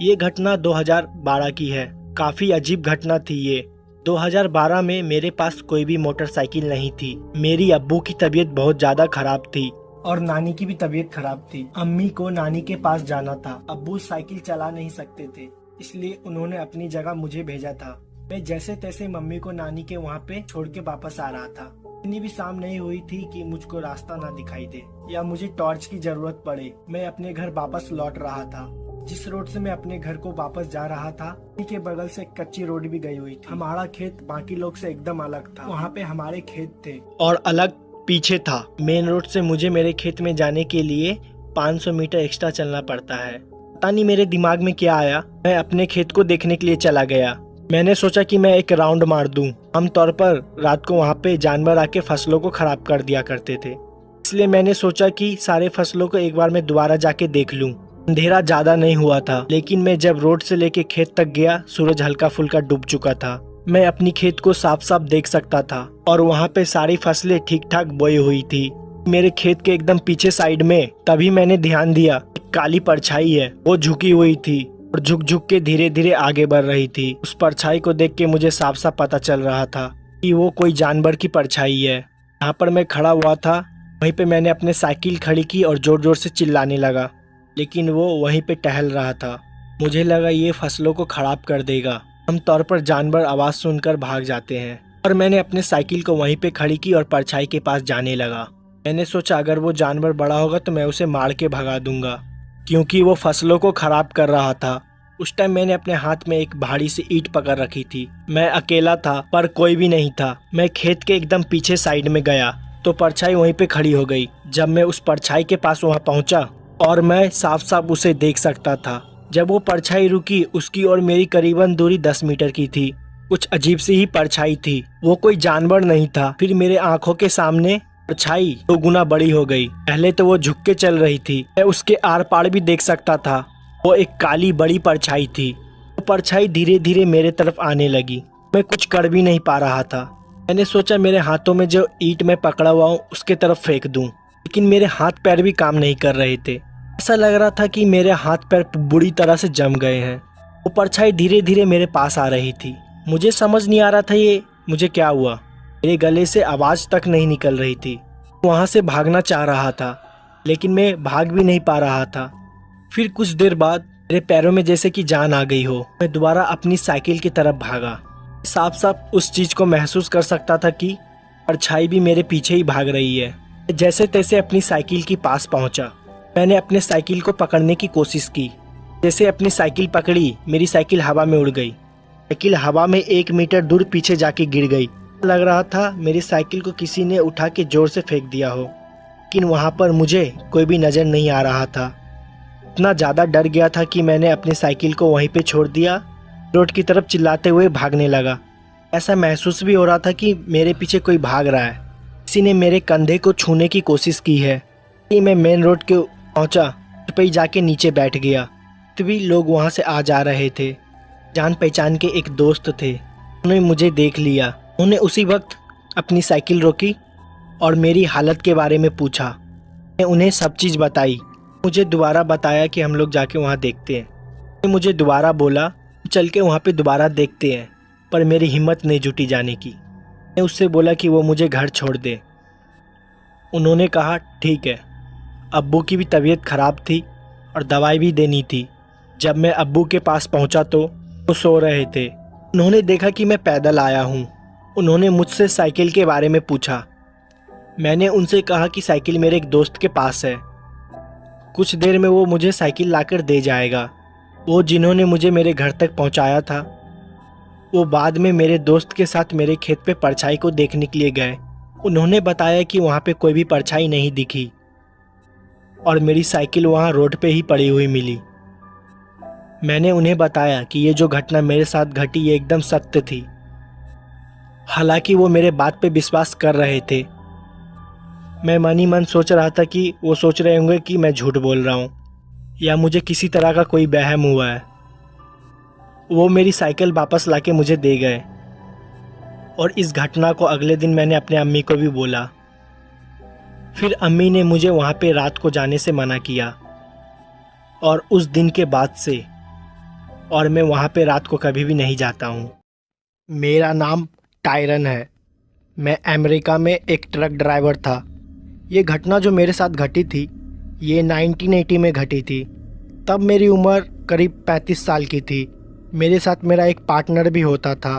ये घटना 2012 की है। काफी अजीब घटना थी ये। 2012 में मेरे पास कोई भी मोटरसाइकिल नहीं थी। मेरी अब्बू की तबीयत बहुत ज्यादा खराब थी और नानी की भी तबीयत खराब थी। अम्मी को नानी के पास जाना था। अब्बू साइकिल चला नहीं सकते थे, इसलिए उन्होंने अपनी जगह मुझे भेजा था। मैं जैसे तैसे मम्मी को नानी के वहाँ पे छोड़ के वापस आ रहा था। इतनी भी शाम नहीं हुई थी कि मुझको रास्ता ना दिखाई दे या मुझे टॉर्च की जरूरत पड़े। मैं अपने घर वापस लौट रहा था। जिस रोड से मैं अपने घर को वापस जा रहा था, उसी के बगल से कच्ची रोड भी गई हुई थी। हमारा खेत बाकी लोग से एकदम अलग था। वहाँ पे हमारे खेत थे और अलग पीछे था। मेन रोड से मुझे मेरे खेत में जाने के लिए 500 मीटर एक्स्ट्रा चलना पड़ता है। पता नहीं मेरे दिमाग में क्या आया, मैं अपने खेत को देखने के लिए चला गया। मैंने सोचा कि मैं एक राउंड मार दूं। आमतौर पर रात को वहाँ पे जानवर आके फसलों को खराब कर दिया करते थे, इसलिए मैंने सोचा कि सारे फसलों को एक बार मैं दोबारा जाके देख लूं। अंधेरा ज्यादा नहीं हुआ था, लेकिन मैं जब रोड से लेके खेत तक गया, सूरज हल्का फुल्का डूब चुका था। मैं अपनी खेत को साफ साफ देख सकता था और वहाँ पे सारी फसलें ठीक ठाक बोई हुई थी। मेरे खेत के एकदम पीछे साइड में तभी मैंने ध्यान दिया, काली परछाई है, वो झुकी हुई थी और झुक झुक के धीरे धीरे आगे बढ़ रही थी। उस परछाई को देख के मुझे साफ साफ पता चल रहा था कि वो कोई जानवर की परछाई है। यहाँ पर मैं खड़ा हुआ था, वहीं पे मैंने अपने साइकिल खड़ी की और जोर जोर से चिल्लाने लगा, लेकिन वो वहीं पे टहल रहा था। मुझे लगा ये फसलों को खराब कर देगा। आमतौर पर जानवर आवाज सुनकर भाग जाते हैं और मैंने अपने साइकिल को वहीं पे खड़ी की और परछाई के पास जाने लगा। मैंने सोचा अगर वो जानवर बड़ा होगा तो मैं उसे मार के भगा दूंगा, क्योंकि वो फसलों को खराब कर रहा था। उस टाइम मैंने अपने हाथ में एक भारी सी ईंट पकड़ रखी थी। मैं अकेला था पर कोई भी नहीं था। मैं खेत के एकदम पीछे साइड में गया तो परछाई वहीं पे खड़ी हो गई। जब मैं उस परछाई के पास वहाँ पहुँचा और मैं साफ साफ उसे देख सकता था। जब वो परछाई रुकी, उसकी और मेरी करीबन दूरी 10 मीटर की थी। कुछ अजीब सी ही परछाई थी, वो कोई जानवर नहीं था। फिर मेरे आंखों के सामने परछाई 2 गुना बड़ी हो गई। पहले तो वो झुक के चल रही थी, मैं उसके आर पार भी देख सकता था। वो एक काली बड़ी परछाई थी। वो परछाई धीरे धीरे मेरे तरफ आने लगी। मैं कुछ कर भी नहीं पा रहा था। मैंने सोचा मेरे हाथों में जो ईंट में पकड़ा हुआ हूँ उसके तरफ फेंक दूं, लेकिन मेरे हाथ पैर भी काम नहीं कर रहे थे। ऐसा लग रहा था कि मेरे हाथ पैर बुरी तरह से जम गए हैं। वो परछाई धीरे धीरे मेरे पास आ रही थी। मुझे समझ नहीं आ रहा था ये मुझे क्या हुआ। मेरे गले से आवाज़ तक नहीं निकल रही थी। वहाँ से भागना चाह रहा था, लेकिन मैं भाग भी नहीं पा रहा था। फिर कुछ देर बाद मेरे पैरों में जैसे कि जान आ गई हो। मैं दोबारा अपनी साइकिल की तरफ भागा। साफ साफ उस चीज़ को महसूस कर सकता था कि परछाई भी मेरे पीछे ही भाग रही है। जैसे तैसे अपनी साइकिल के पास पहुंचा। मैंने अपने साइकिल को पकड़ने की कोशिश की। जैसे अपनी साइकिल पकड़ी, मेरी साइकिल हवा में उड़ गई। साइकिल हवा में 1 मीटर दूर पीछे जाके गिर गई। लग रहा था मेरी साइकिल को किसी ने उठा के जोर से फेंक दिया हो, लेकिन वहाँ पर मुझे कोई भी नज़र नहीं आ रहा था। इतना ज़्यादा डर गया था कि मैंने अपनी साइकिल को वहीं पे छोड़ दिया, रोड की तरफ चिल्लाते हुए भागने लगा। ऐसा महसूस भी हो रहा था कि मेरे पीछे कोई भाग रहा है, किसी ने मेरे कंधे को छूने की कोशिश की है। मैं मेन रोड के पहुंचा, पे ही जाके नीचे बैठ गया। तभी लोग वहां से आ जा रहे थे। जान पहचान के एक दोस्त थे, उन्होंने मुझे देख लिया। उन्होंने उसी वक्त अपनी साइकिल रोकी और मेरी हालत के बारे में पूछा। मैं उन्हें सब चीज़ बताई। मुझे दोबारा बताया कि हम लोग जाके वहाँ देखते हैं। मुझे दोबारा बोला चल के वहाँ पे दोबारा देखते हैं, पर मेरी हिम्मत नहीं जुटी जाने की। मैं उससे बोला कि वो मुझे घर छोड़ दे। उन्होंने कहा ठीक है। अब्बू की भी तबीयत ख़राब थी और दवाई भी देनी थी। जब मैं अब्बू के पास पहुंचा तो वो सो रहे थे। उन्होंने देखा कि मैं पैदल आया हूं। उन्होंने मुझसे साइकिल के बारे में पूछा। मैंने उनसे कहा कि साइकिल मेरे एक दोस्त के पास है, कुछ देर में वो मुझे साइकिल लाकर दे जाएगा। वो जिन्होंने मुझे मेरे घर तक पहुंचाया था, वो बाद में मेरे दोस्त के साथ मेरे खेत पे परछाई को देखने के लिए गए। उन्होंने बताया कि वहाँ पे कोई भी परछाई नहीं दिखी और मेरी साइकिल वहाँ रोड पे ही पड़ी हुई मिली। मैंने उन्हें बताया कि ये जो घटना मेरे साथ घटी ये एकदम सत्य थी। हालांकि वो मेरे बात पे विश्वास कर रहे थे। मैं मन ही मन सोच रहा था कि वो सोच रहे होंगे कि मैं झूठ बोल रहा हूँ या मुझे किसी तरह का कोई वहम हुआ है। वो मेरी साइकिल वापस लाके मुझे दे गए और इस घटना को अगले दिन मैंने अपने अम्मी को भी बोला। फिर अम्मी ने मुझे वहाँ पे रात को जाने से मना किया और उस दिन के बाद से और मैं वहाँ पे रात को कभी भी नहीं जाता हूँ। मेरा नाम टायरन है। मैं अमेरिका में एक ट्रक ड्राइवर था। ये घटना जो मेरे साथ घटी थी ये 1980 में घटी थी। तब मेरी उम्र करीब 35 साल की थी। मेरे साथ मेरा एक पार्टनर भी होता था,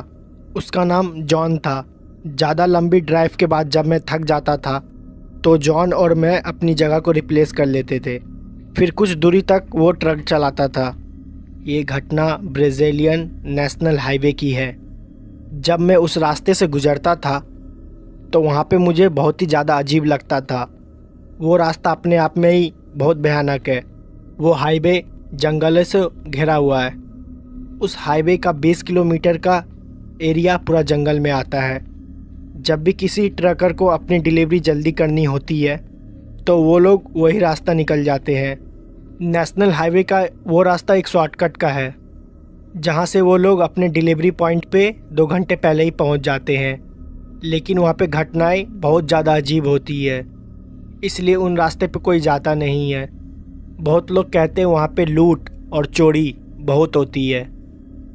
उसका नाम जॉन था। ज़्यादा लंबी ड्राइव के बाद जब मैं थक जाता था तो जॉन और मैं अपनी जगह को रिप्लेस कर लेते थे। फिर कुछ दूरी तक वो ट्रक चलाता था। ये घटना ब्राज़ीलियन नेशनल हाईवे की है। जब मैं उस रास्ते से गुज़रता था तो वहाँ पे मुझे बहुत ही ज़्यादा अजीब लगता था। वो रास्ता अपने आप में ही बहुत भयानक है। वो हाईवे जंगलों से घिरा हुआ है। उस हाईवे का 20 किलोमीटर का एरिया पूरा जंगल में आता है। जब भी किसी ट्रकर को अपनी डिलीवरी जल्दी करनी होती है तो वो लोग वही रास्ता निकल जाते हैं। नेशनल हाईवे का वो रास्ता एक शॉर्टकट का है जहाँ से वो लोग अपने डिलीवरी पॉइंट पे 2 घंटे पहले ही पहुँच जाते हैं। लेकिन वहाँ पे घटनाएं बहुत ज़्यादा अजीब होती है, इसलिए उन रास्ते पे कोई जाता नहीं है। बहुत लोग कहते हैं वहाँ पे लूट और चोरी बहुत होती है।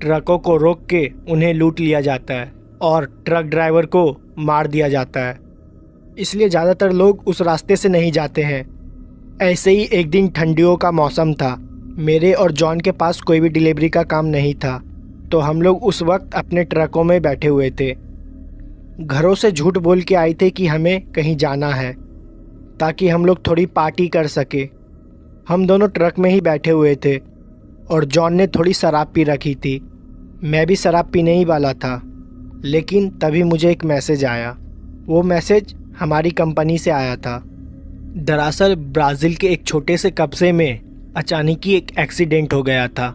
ट्रकों को रोक के उन्हें लूट लिया जाता है और ट्रक ड्राइवर को मार दिया जाता है, इसलिए ज़्यादातर लोग उस रास्ते से नहीं जाते हैं। ऐसे ही एक दिन ठंडियों का मौसम था। मेरे और जॉन के पास कोई भी डिलीवरी का काम नहीं था, तो हम लोग उस वक्त अपने ट्रकों में बैठे हुए थे। घरों से झूठ बोल के आए थे कि हमें कहीं जाना है ताकि हम लोग थोड़ी पार्टी कर सके। हम दोनों ट्रक में ही बैठे हुए थे और जॉन ने थोड़ी शराब पी रखी थी। मैं भी शराब पीने ही वाला था, लेकिन तभी मुझे एक मैसेज आया। वो मैसेज हमारी कंपनी से आया था। दरअसल ब्राज़ील के एक छोटे से कस्बे में अचानक ही एक एक्सीडेंट हो गया था,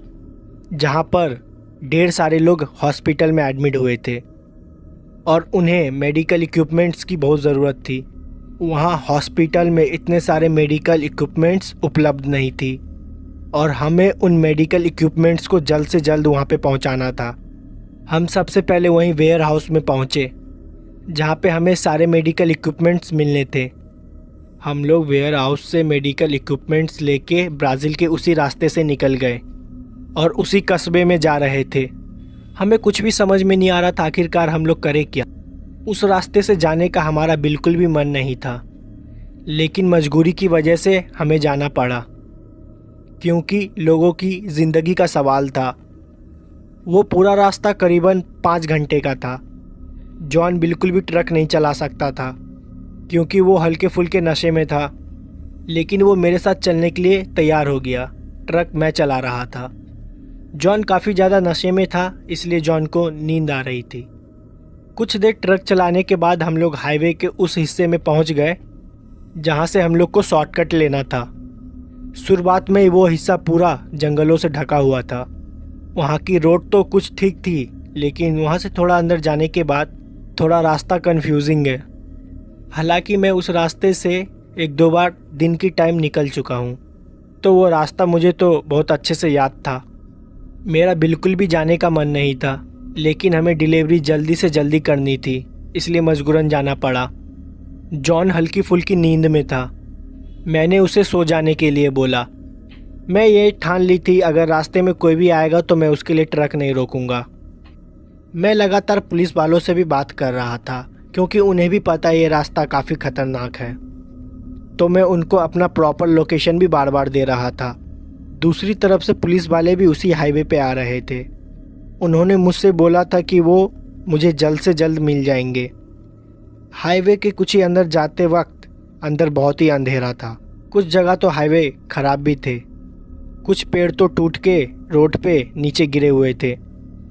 जहाँ पर ढेर सारे लोग हॉस्पिटल में एडमिट हुए थे और उन्हें मेडिकल इक्विपमेंट्स की बहुत ज़रूरत थी। वहाँ हॉस्पिटल में इतने सारे मेडिकल इक्विपमेंट्स उपलब्ध नहीं थी और हमें उन मेडिकल इक्विपमेंट्स को जल्द से जल्द वहाँ पे पहुँचाना था। हम सबसे पहले वहीं वेयर हाउस में पहुँचे जहाँ पे हमें सारे मेडिकल इक्विपमेंट्स मिलने थे। हम लोग वेयर हाउस से मेडिकल इक्विपमेंट्स लेके ब्राज़ील के उसी रास्ते से निकल गए और उसी कस्बे में जा रहे थे। हमें कुछ भी समझ में नहीं आ रहा था आखिरकार हम लोग करें क्या। उस रास्ते से जाने का हमारा बिल्कुल भी मन नहीं था, लेकिन मजबूरी की वजह से हमें जाना पड़ा। क्योंकि लोगों की ज़िंदगी का सवाल था। वो पूरा रास्ता करीबन 5 घंटे का था। जॉन बिल्कुल भी ट्रक नहीं चला सकता था क्योंकि वो हल्के फुल्के नशे में था, लेकिन वो मेरे साथ चलने के लिए तैयार हो गया। ट्रक मैं चला रहा था। जॉन काफ़ी ज़्यादा नशे में था, इसलिए जॉन को नींद आ रही थी। कुछ देर ट्रक चलाने के बाद हम लोग हाईवे के उस हिस्से में पहुंच गए जहां से हम लोग को शॉर्टकट लेना था। शुरुआत में वो हिस्सा पूरा जंगलों से ढका हुआ था। वहां की रोड तो कुछ ठीक थी, लेकिन वहां से थोड़ा अंदर जाने के बाद थोड़ा रास्ता कन्फ्यूजिंग है। हालांकि मैं उस रास्ते से 1-2 बार दिन की टाइम निकल चुका हूँ, तो वो रास्ता मुझे तो बहुत अच्छे से याद था। मेरा बिल्कुल भी जाने का मन नहीं था, लेकिन हमें डिलीवरी जल्दी से जल्दी करनी थी, इसलिए मजबूरन जाना पड़ा। जॉन हल्की फुल्की नींद में था। मैंने उसे सो जाने के लिए बोला। मैं ये ठान ली थी अगर रास्ते में कोई भी आएगा तो मैं उसके लिए ट्रक नहीं रोकूंगा। मैं लगातार पुलिस वालों से भी बात कर रहा था क्योंकि उन्हें भी पता ये रास्ता काफ़ी ख़तरनाक है, तो मैं उनको अपना प्रॉपर लोकेशन भी बार बार दे रहा था। दूसरी तरफ से पुलिस वाले भी उसी हाईवे पे आ रहे थे। उन्होंने मुझसे बोला था कि वो मुझे जल्द से जल्द मिल जाएंगे। हाईवे के कुछ ही अंदर जाते वक्त अंदर बहुत ही अंधेरा था। कुछ जगह तो हाईवे ख़राब भी थे। कुछ पेड़ तो टूट के रोड पे नीचे गिरे हुए थे।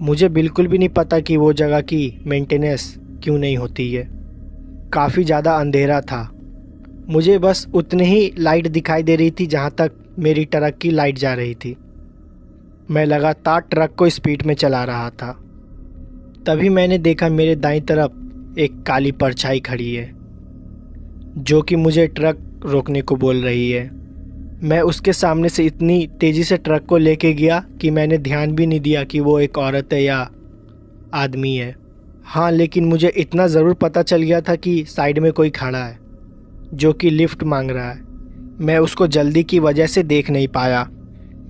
मुझे बिल्कुल भी नहीं पता कि वो जगह की मेंटेनेंस क्यों नहीं होती है। काफ़ी ज़्यादा अंधेरा था। मुझे बस उतनी ही लाइट दिखाई दे रही थी जहाँ तक मेरी ट्रक की लाइट जा रही थी। मैं लगातार ट्रक को स्पीड में चला रहा था। तभी मैंने देखा मेरे दाईं तरफ एक काली परछाई खड़ी है जो कि मुझे ट्रक रोकने को बोल रही है। मैं उसके सामने से इतनी तेज़ी से ट्रक को लेके गया कि मैंने ध्यान भी नहीं दिया कि वो एक औरत है या आदमी है। हाँ, लेकिन मुझे इतना ज़रूर पता चल गया था कि साइड में कोई खड़ा है जो कि लिफ्ट मांग रहा है। मैं उसको जल्दी की वजह से देख नहीं पाया।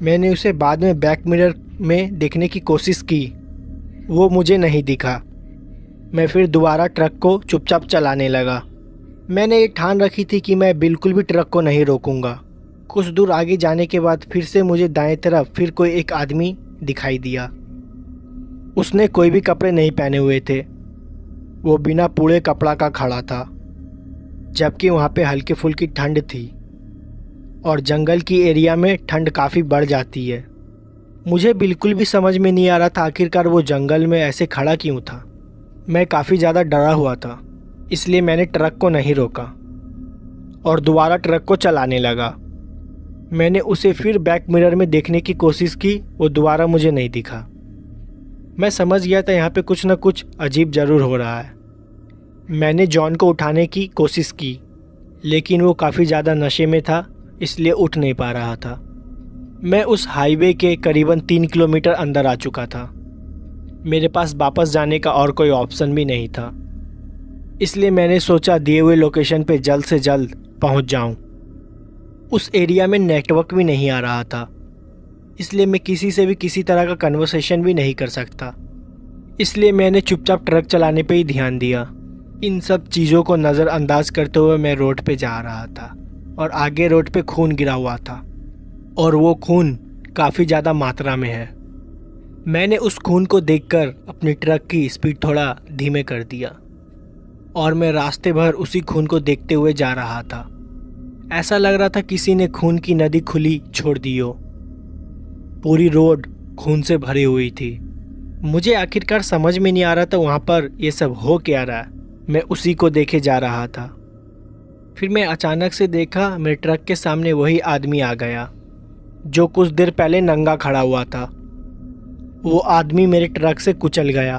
मैंने उसे बाद में बैक मिरर में देखने की कोशिश की, वो मुझे नहीं दिखा। मैं फिर दोबारा ट्रक को चुपचाप चलाने लगा। मैंने ये ठान रखी थी कि मैं बिल्कुल भी ट्रक को नहीं रोकूंगा। कुछ दूर आगे जाने के बाद फिर से मुझे दाएं तरफ फिर कोई एक आदमी दिखाई दिया। उसने कोई भी कपड़े नहीं पहने हुए थे। वो बिना पूरे कपड़ा का खड़ा था, जबकि वहाँ पे हल्की फुल्की ठंड थी और जंगल की एरिया में ठंड काफ़ी बढ़ जाती है। मुझे बिल्कुल भी समझ में नहीं आ रहा था आखिरकार वो जंगल में ऐसे खड़ा क्यों था। मैं काफ़ी ज़्यादा डरा हुआ था, इसलिए मैंने ट्रक को नहीं रोका और दोबारा ट्रक को चलाने लगा। मैंने उसे फिर बैक मिरर में देखने की कोशिश की, वो दोबारा मुझे नहीं दिखा। मैं समझ गया था यहाँ पे कुछ ना कुछ अजीब ज़रूर हो रहा है। मैंने जॉन को उठाने की कोशिश की, लेकिन वो काफ़ी ज़्यादा नशे में था, इसलिए उठ नहीं पा रहा था। मैं उस हाईवे के करीबन 3 किलोमीटर अंदर आ चुका था। मेरे पास वापस जाने का और कोई ऑप्शन भी नहीं था, इसलिए मैंने सोचा दिए हुए लोकेशन पे जल्द से जल्द पहुंच जाऊं। उस एरिया में नेटवर्क भी नहीं आ रहा था, इसलिए मैं किसी से भी किसी तरह का कन्वर्सेशन भी नहीं कर सकता। इसलिए मैंने चुपचाप ट्रक चलाने पे ही ध्यान दिया। इन सब चीज़ों को नज़रअंदाज करते हुए मैं रोड पे जा रहा था और आगे रोड पे खून गिरा हुआ था और वो खून काफ़ी ज़्यादा मात्रा में है। मैंने उस खून को देखकर अपनी ट्रक की स्पीड थोड़ा धीमे कर दिया और मैं रास्ते भर उसी खून को देखते हुए जा रहा था। ऐसा लग रहा था किसी ने खून की नदी खुली छोड़ दी हो। पूरी रोड खून से भरी हुई थी। मुझे आखिरकार समझ में नहीं आ रहा था वहाँ पर ये सब हो क्या रहा है। मैं उसी को देखे जा रहा था। फिर मैं अचानक से देखा मेरे ट्रक के सामने वही आदमी आ गया जो कुछ देर पहले नंगा खड़ा हुआ था। वो आदमी मेरे ट्रक से कुचल गया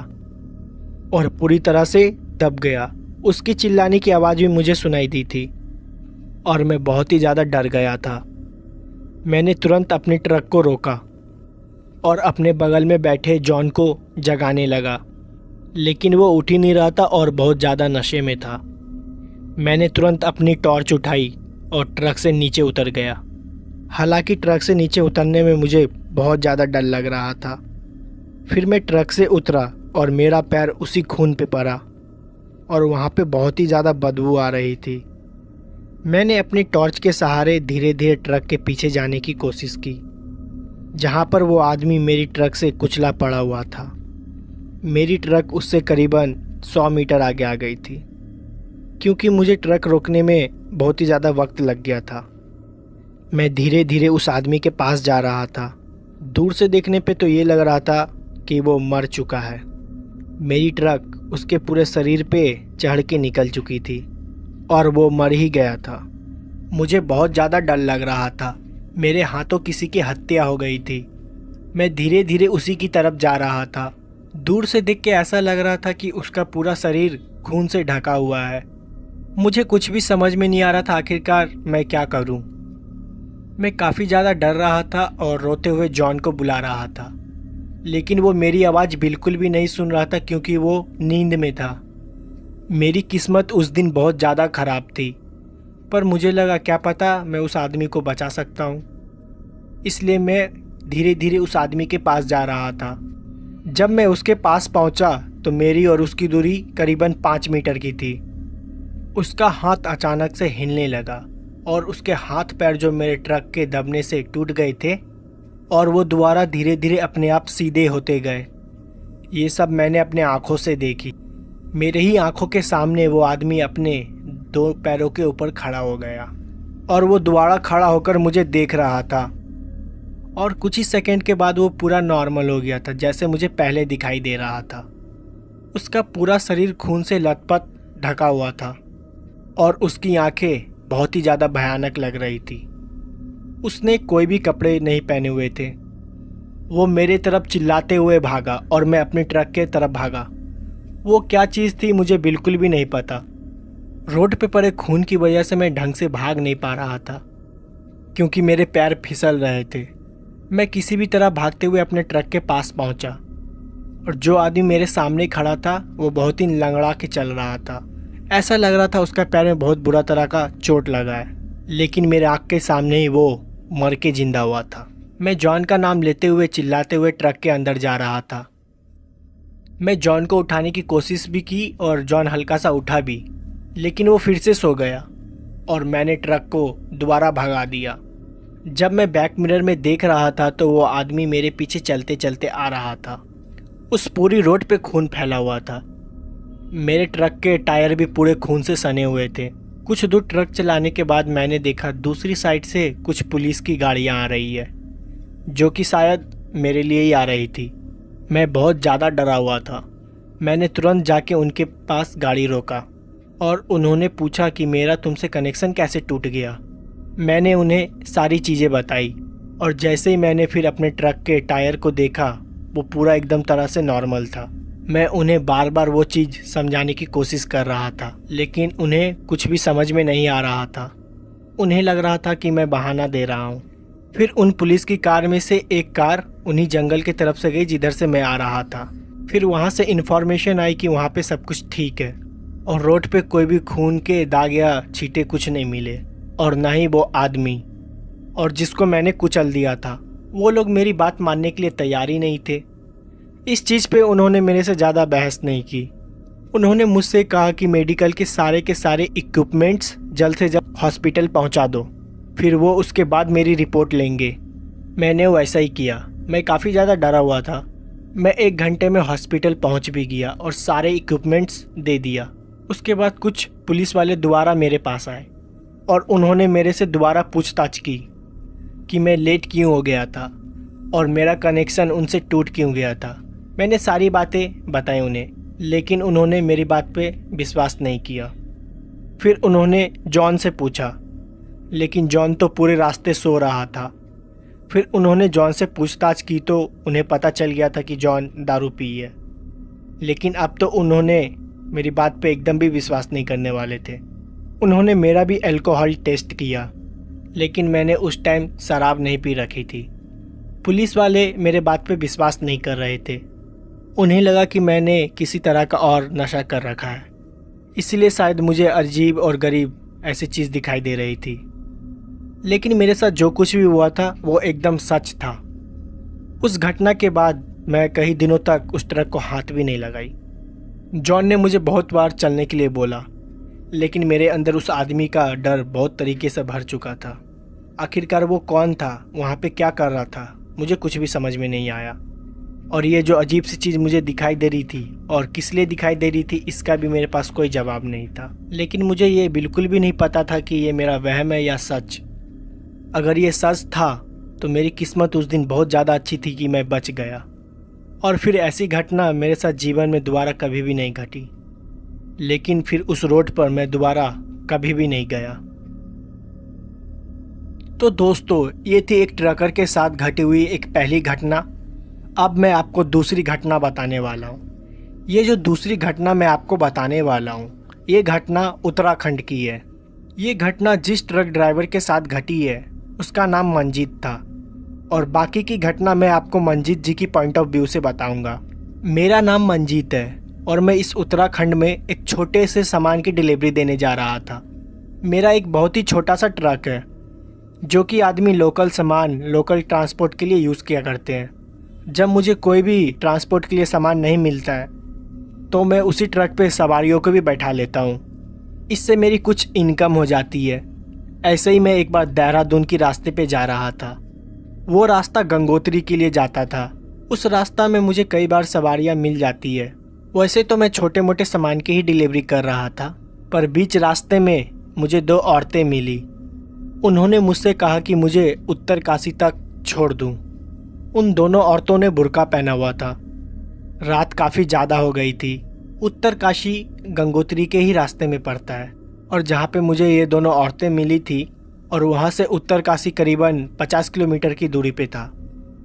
और पूरी तरह से दब गया। उसकी चिल्लाने की आवाज़ भी मुझे सुनाई दी थी और मैं बहुत ही ज़्यादा डर गया था। मैंने तुरंत अपने ट्रक को रोका और अपने बगल में बैठे जॉन को जगाने लगा, लेकिन वो उठ ही नहीं रहा था और बहुत ज़्यादा नशे में था। मैंने तुरंत अपनी टॉर्च उठाई और ट्रक से नीचे उतर गया। हालांकि ट्रक से नीचे उतरने में मुझे बहुत ज़्यादा डर लग रहा था। फिर मैं ट्रक से उतरा और मेरा पैर उसी खून पे पड़ा और वहाँ पे बहुत ही ज़्यादा बदबू आ रही थी। मैंने अपनी टॉर्च के सहारे धीरे धीरे ट्रक के पीछे जाने की कोशिश की, जहाँ पर वो आदमी मेरी ट्रक से कुचला पड़ा हुआ था। मेरी ट्रक उससे करीबन 100 मीटर आगे आ गई थी, क्योंकि मुझे ट्रक रोकने में बहुत ही ज़्यादा वक्त लग गया था। मैं धीरे धीरे उस आदमी के पास जा रहा था। दूर से देखने पे तो ये लग रहा था कि वो मर चुका है। मेरी ट्रक उसके पूरे शरीर पे चढ़ के निकल चुकी थी और वो मर ही गया था। मुझे बहुत ज़्यादा डर लग रहा था। मेरे हाथों किसी की हत्या हो गई थी। मैं धीरे धीरे उसी की तरफ जा रहा था। दूर से देख के ऐसा लग रहा था कि उसका पूरा शरीर खून से ढका हुआ है। मुझे कुछ भी समझ में नहीं आ रहा था आखिरकार मैं क्या करूं। मैं काफ़ी ज़्यादा डर रहा था और रोते हुए जॉन को बुला रहा था, लेकिन वो मेरी आवाज़ बिल्कुल भी नहीं सुन रहा था क्योंकि वो नींद में था। मेरी किस्मत उस दिन बहुत ज़्यादा ख़राब थी, पर मुझे लगा क्या पता मैं उस आदमी को बचा सकता हूँ। इसलिए मैं धीरे धीरे उस आदमी के पास जा रहा था। जब मैं उसके पास पहुँचा तो मेरी और उसकी दूरी करीबन 5 मीटर की थी। उसका हाथ अचानक से हिलने लगा और उसके हाथ पैर जो मेरे ट्रक के दबने से टूट गए थे और वो दोबारा धीरे धीरे अपने आप सीधे होते गए। ये सब मैंने अपने आँखों से देखी। मेरे ही आंखों के सामने वो आदमी अपने 2 पैरों के ऊपर खड़ा हो गया और वो दोबारा खड़ा होकर मुझे देख रहा था और कुछ ही सेकंड के बाद वो पूरा नॉर्मल हो गया था, जैसे मुझे पहले दिखाई दे रहा था। उसका पूरा शरीर खून से लथपथ ढका हुआ था और उसकी आंखें बहुत ही ज़्यादा भयानक लग रही थी। उसने कोई भी कपड़े नहीं पहने हुए थे। वो मेरे तरफ चिल्लाते हुए भागा और मैं अपने ट्रक के तरफ भागा। वो क्या चीज़ थी मुझे बिल्कुल भी नहीं पता। रोड पे पड़े खून की वजह से मैं ढंग से भाग नहीं पा रहा था क्योंकि मेरे पैर फिसल रहे थे। मैं किसी भी तरह भागते हुए अपने ट्रक के पास पहुंचा और जो आदमी मेरे सामने खड़ा था वो बहुत ही लंगड़ा के चल रहा था। ऐसा लग रहा था उसका पैर में बहुत बुरा तरह का चोट लगा है, लेकिन मेरे आँख के सामने ही वो मर के जिंदा हुआ था। मैं जॉन का नाम लेते हुए चिल्लाते हुए ट्रक के अंदर जा रहा था। मैं जॉन को उठाने की कोशिश भी की और जॉन हल्का सा उठा भी, लेकिन वो फिर से सो गया और मैंने ट्रक को दोबारा भगा दिया। जब मैं बैक मिरर में देख रहा था तो वो आदमी मेरे पीछे चलते चलते आ रहा था। उस पूरी रोड पे खून फैला हुआ था। मेरे ट्रक के टायर भी पूरे खून से सने हुए थे। कुछ दूर ट्रक चलाने के बाद मैंने देखा दूसरी साइड से कुछ पुलिस की गाड़ियाँ आ रही है, जो कि शायद मेरे लिए ही आ रही थी। मैं बहुत ज़्यादा डरा हुआ था। मैंने तुरंत जाके उनके पास गाड़ी रोका और उन्होंने पूछा कि मेरा तुमसे कनेक्शन कैसे टूट गया। मैंने उन्हें सारी चीज़ें बताई और जैसे ही मैंने फिर अपने ट्रक के टायर को देखा वो पूरा एकदम तरह से नॉर्मल था। मैं उन्हें बार बार वो चीज़ समझाने की कोशिश कर रहा था, लेकिन उन्हें कुछ भी समझ में नहीं आ रहा था। उन्हें लग रहा था कि मैं बहाना दे रहा हूँ। फिर उन पुलिस की कार में से एक कार उन्हीं जंगल की तरफ से गई जिधर से मैं आ रहा था। फिर वहाँ से इन्फॉर्मेशन आई कि वहाँ पे सब कुछ ठीक है और रोड पे कोई भी खून के दाग या छींटे कुछ नहीं मिले और ना ही वो आदमी और जिसको मैंने कुचल दिया था। वो लोग मेरी बात मानने के लिए तैयार ही नहीं थे। इस चीज़ पे उन्होंने मेरे से ज़्यादा बहस नहीं की। उन्होंने मुझसे कहा कि मेडिकल के सारे इक्विपमेंट्स जल्द से जल्द हॉस्पिटल पहुँचा दो, फिर वो उसके बाद मेरी रिपोर्ट लेंगे। मैंने वैसा ही किया। मैं काफ़ी ज़्यादा डरा हुआ था। मैं 1 घंटे में हॉस्पिटल पहुंच भी गया और सारे इक्विपमेंट्स दे दिया। उसके बाद कुछ पुलिस वाले दोबारा मेरे पास आए और उन्होंने मेरे से दोबारा पूछताछ की कि मैं लेट क्यों हो गया था और मेरा कनेक्शन उनसे टूट क्यों गया था। मैंने सारी बातें बताई उन्हें, लेकिन उन्होंने मेरी बात पे विश्वास नहीं किया। फिर उन्होंने जॉन से पूछा, लेकिन जॉन तो पूरे रास्ते सो रहा था। फिर उन्होंने जॉन से पूछताछ की तो उन्हें पता चल गया था कि जॉन दारू पी है, लेकिन अब तो उन्होंने मेरी बात पे एकदम भी विश्वास नहीं करने वाले थे। उन्होंने मेरा भी अल्कोहल टेस्ट किया, लेकिन मैंने उस टाइम शराब नहीं पी रखी थी। पुलिस वाले मेरे बात पे विश्वास नहीं कर रहे थे। उन्हें लगा कि मैंने किसी तरह का और नशा कर रखा है, इसलिए शायद मुझे अजीब और गरीब ऐसी चीज़ दिखाई दे रही थी। लेकिन मेरे साथ जो कुछ भी हुआ था वो एकदम सच था। उस घटना के बाद मैं कई दिनों तक उस ट्रक को हाथ भी नहीं लगाई। जॉन ने मुझे बहुत बार चलने के लिए बोला, लेकिन मेरे अंदर उस आदमी का डर बहुत तरीके से भर चुका था। आखिरकार वो कौन था, वहाँ पे क्या कर रहा था, मुझे कुछ भी समझ में नहीं आया। और ये जो अजीब सी चीज़ मुझे दिखाई दे रही थी और किस लिए दिखाई दे रही थी, इसका भी मेरे पास कोई जवाब नहीं था। लेकिन मुझे ये बिल्कुल भी नहीं पता था कि ये मेरा वहम है या सच। अगर ये सच था तो मेरी किस्मत उस दिन बहुत ज़्यादा अच्छी थी कि मैं बच गया, और फिर ऐसी घटना मेरे साथ जीवन में दोबारा कभी भी नहीं घटी। लेकिन फिर उस रोड पर मैं दोबारा कभी भी नहीं गया। तो दोस्तों, ये थी एक ट्रकर के साथ घटी हुई एक पहली घटना। अब मैं आपको दूसरी घटना बताने वाला हूँ। ये जो दूसरी घटना मैं आपको बताने वाला हूँ, ये घटना उत्तराखंड की है। ये घटना जिस ट्रक ड्राइवर के साथ घटी है उसका नाम मंजीत था, और बाकी की घटना मैं आपको मंजीत जी की पॉइंट ऑफ व्यू से बताऊंगा। मेरा नाम मंजीत है और मैं इस उत्तराखंड में एक छोटे से सामान की डिलीवरी देने जा रहा था। मेरा एक बहुत ही छोटा सा ट्रक है जो कि आदमी लोकल सामान, लोकल ट्रांसपोर्ट के लिए यूज़ किया करते हैं। जब मुझे कोई भी ट्रांसपोर्ट के लिए सामान नहीं मिलता है तो मैं उसी ट्रक पे सवारियों को भी बैठा लेता हूँ। इससे मेरी कुछ इनकम हो जाती है। ऐसे ही मैं एक बार देहरादून की रास्ते पे जा रहा था। वो रास्ता गंगोत्री के लिए जाता था। उस रास्ता में मुझे कई बार सवारियाँ मिल जाती है। वैसे तो मैं छोटे मोटे सामान की ही डिलीवरी कर रहा था, पर बीच रास्ते में मुझे दो औरतें मिली। उन्होंने मुझसे कहा कि मुझे उत्तरकाशी तक छोड़ दूं। उन दोनों औरतों ने बुर्का पहना हुआ था। रात काफ़ी ज़्यादा हो गई थी। उत्तरकाशी गंगोत्री के ही रास्ते में पड़ता है, और जहाँ पे मुझे ये दोनों औरतें मिली थी और वहाँ से उत्तरकाशी करीबन 50 किलोमीटर की दूरी पे था।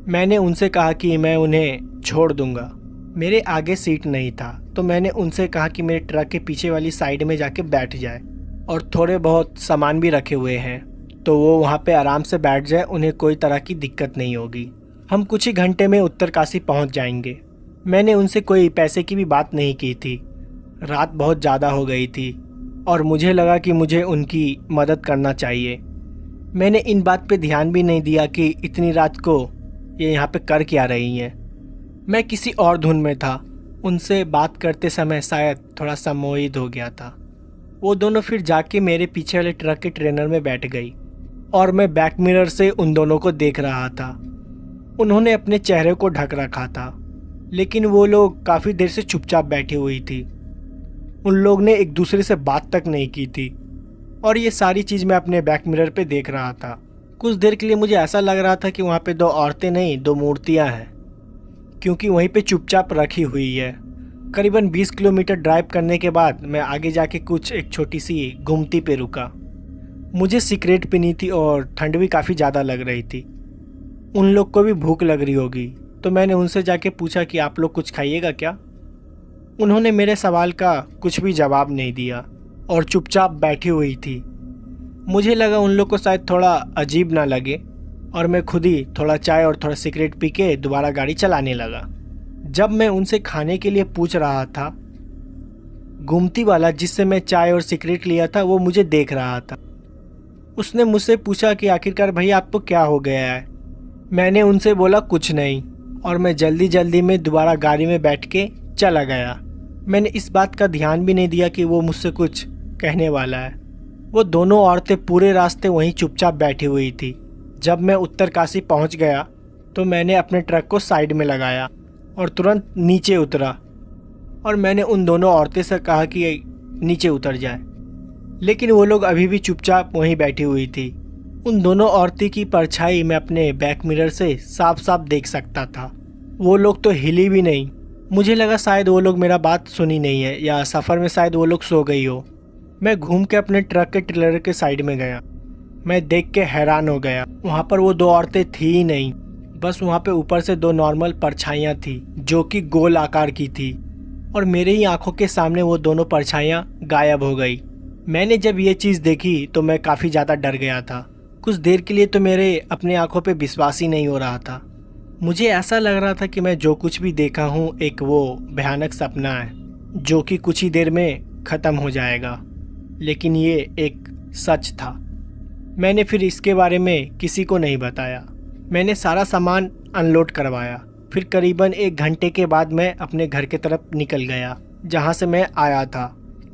मैंने उनसे कहा कि मैं उन्हें छोड़ दूंगा। मेरे आगे सीट नहीं था तो मैंने उनसे कहा कि मेरे ट्रक के पीछे वाली साइड में जाके बैठ जाए, और थोड़े बहुत सामान भी रखे हुए हैं तो वो वहाँ पे आराम से बैठ जाए, उन्हें कोई तरह की दिक्कत नहीं होगी। हम कुछ ही घंटे में उत्तरकाशी पहुँच जाएंगे। मैंने उनसे कोई पैसे की भी बात नहीं की थी। रात बहुत ज़्यादा हो गई थी और मुझे लगा कि मुझे उनकी मदद करना चाहिए। मैंने इन बात पे ध्यान भी नहीं दिया कि इतनी रात को ये यहाँ पे कर क्या रही हैं। मैं किसी और धुन में था। उनसे बात करते समय शायद थोड़ा सा मोहित हो गया था। वो दोनों फिर जाके मेरे पीछे वाले ट्रक के ट्रेनर में बैठ गई और मैं बैक मिरर से उन दोनों को देख रहा था। उन्होंने अपने चेहरे को ढक रखा था, लेकिन वो लोग काफ़ी देर से चुपचाप बैठी हुई थी। उन लोग ने एक दूसरे से बात तक नहीं की थी, और ये सारी चीज़ मैं अपने बैक मिरर पे देख रहा था। कुछ देर के लिए मुझे ऐसा लग रहा था कि वहाँ पे दो औरतें नहीं, दो मूर्तियाँ हैं, क्योंकि वहीं पे चुपचाप रखी हुई है। करीबन 20 किलोमीटर ड्राइव करने के बाद मैं आगे जाके कुछ एक छोटी सी गुमती पे रुका। मुझे सिगरेट पीनी थी और ठंड भी काफ़ी ज़्यादा लग रही थी। उन लोग को भी भूख लग रही होगी, तो मैंने उनसे जाके पूछा कि आप लोग कुछ खाइएगा क्या। उन्होंने मेरे सवाल का कुछ भी जवाब नहीं दिया और चुपचाप बैठी हुई थी। मुझे लगा उन लोग को शायद थोड़ा अजीब ना लगे, और मैं खुद ही थोड़ा चाय और थोड़ा सिगरेट पी के दोबारा गाड़ी चलाने लगा। जब मैं उनसे खाने के लिए पूछ रहा था, गुमती वाला जिससे मैं चाय और सिगरेट लिया था वो मुझे देख रहा था। उसने मुझसे पूछा कि आखिरकार भैया आपको क्या हो गया है। मैंने उनसे बोला कुछ नहीं, और मैं जल्दी जल्दी में दोबारा गाड़ी में बैठ के चला गया। मैंने इस बात का ध्यान भी नहीं दिया कि वो मुझसे कुछ कहने वाला है। वो दोनों औरतें पूरे रास्ते वहीं चुपचाप बैठी हुई थी। जब मैं उत्तरकाशी पहुंच गया तो मैंने अपने ट्रक को साइड में लगाया और तुरंत नीचे उतरा, और मैंने उन दोनों औरतें से कहा कि नीचे उतर जाए, लेकिन वो लोग अभी भी चुपचाप वहीं बैठी हुई थी। उन दोनों औरतें की परछाई मैं अपने बैक मिरर से साफ साफ देख सकता था। वो लोग तो हिली भी नहीं। मुझे लगा शायद वो लोग मेरा बात सुनी नहीं है, या सफ़र में शायद वो लोग सो गई हो। मैं घूम के अपने ट्रक के ट्रेलर के साइड में गया। मैं देख के हैरान हो गया। वहाँ पर वो दो औरतें थी ही नहीं, बस वहाँ पे ऊपर से दो नॉर्मल परछाइयाँ थी जो कि गोल आकार की थी, और मेरे ही आंखों के सामने वो दोनों परछाइयाँ गायब हो गई। मैंने जब ये चीज़ देखी तो मैं काफ़ी ज़्यादा डर गया था। कुछ देर के लिए तो मेरे अपने आंखों पे विश्वास ही नहीं हो रहा था। मुझे ऐसा लग रहा था कि मैं जो कुछ भी देखा हूँ एक वो भयानक सपना है जो कि कुछ ही देर में ख़त्म हो जाएगा, लेकिन ये एक सच था। मैंने फिर इसके बारे में किसी को नहीं बताया। मैंने सारा सामान अनलोड करवाया। फिर करीबन 1 घंटे के बाद मैं अपने घर की तरफ निकल गया जहाँ से मैं आया था।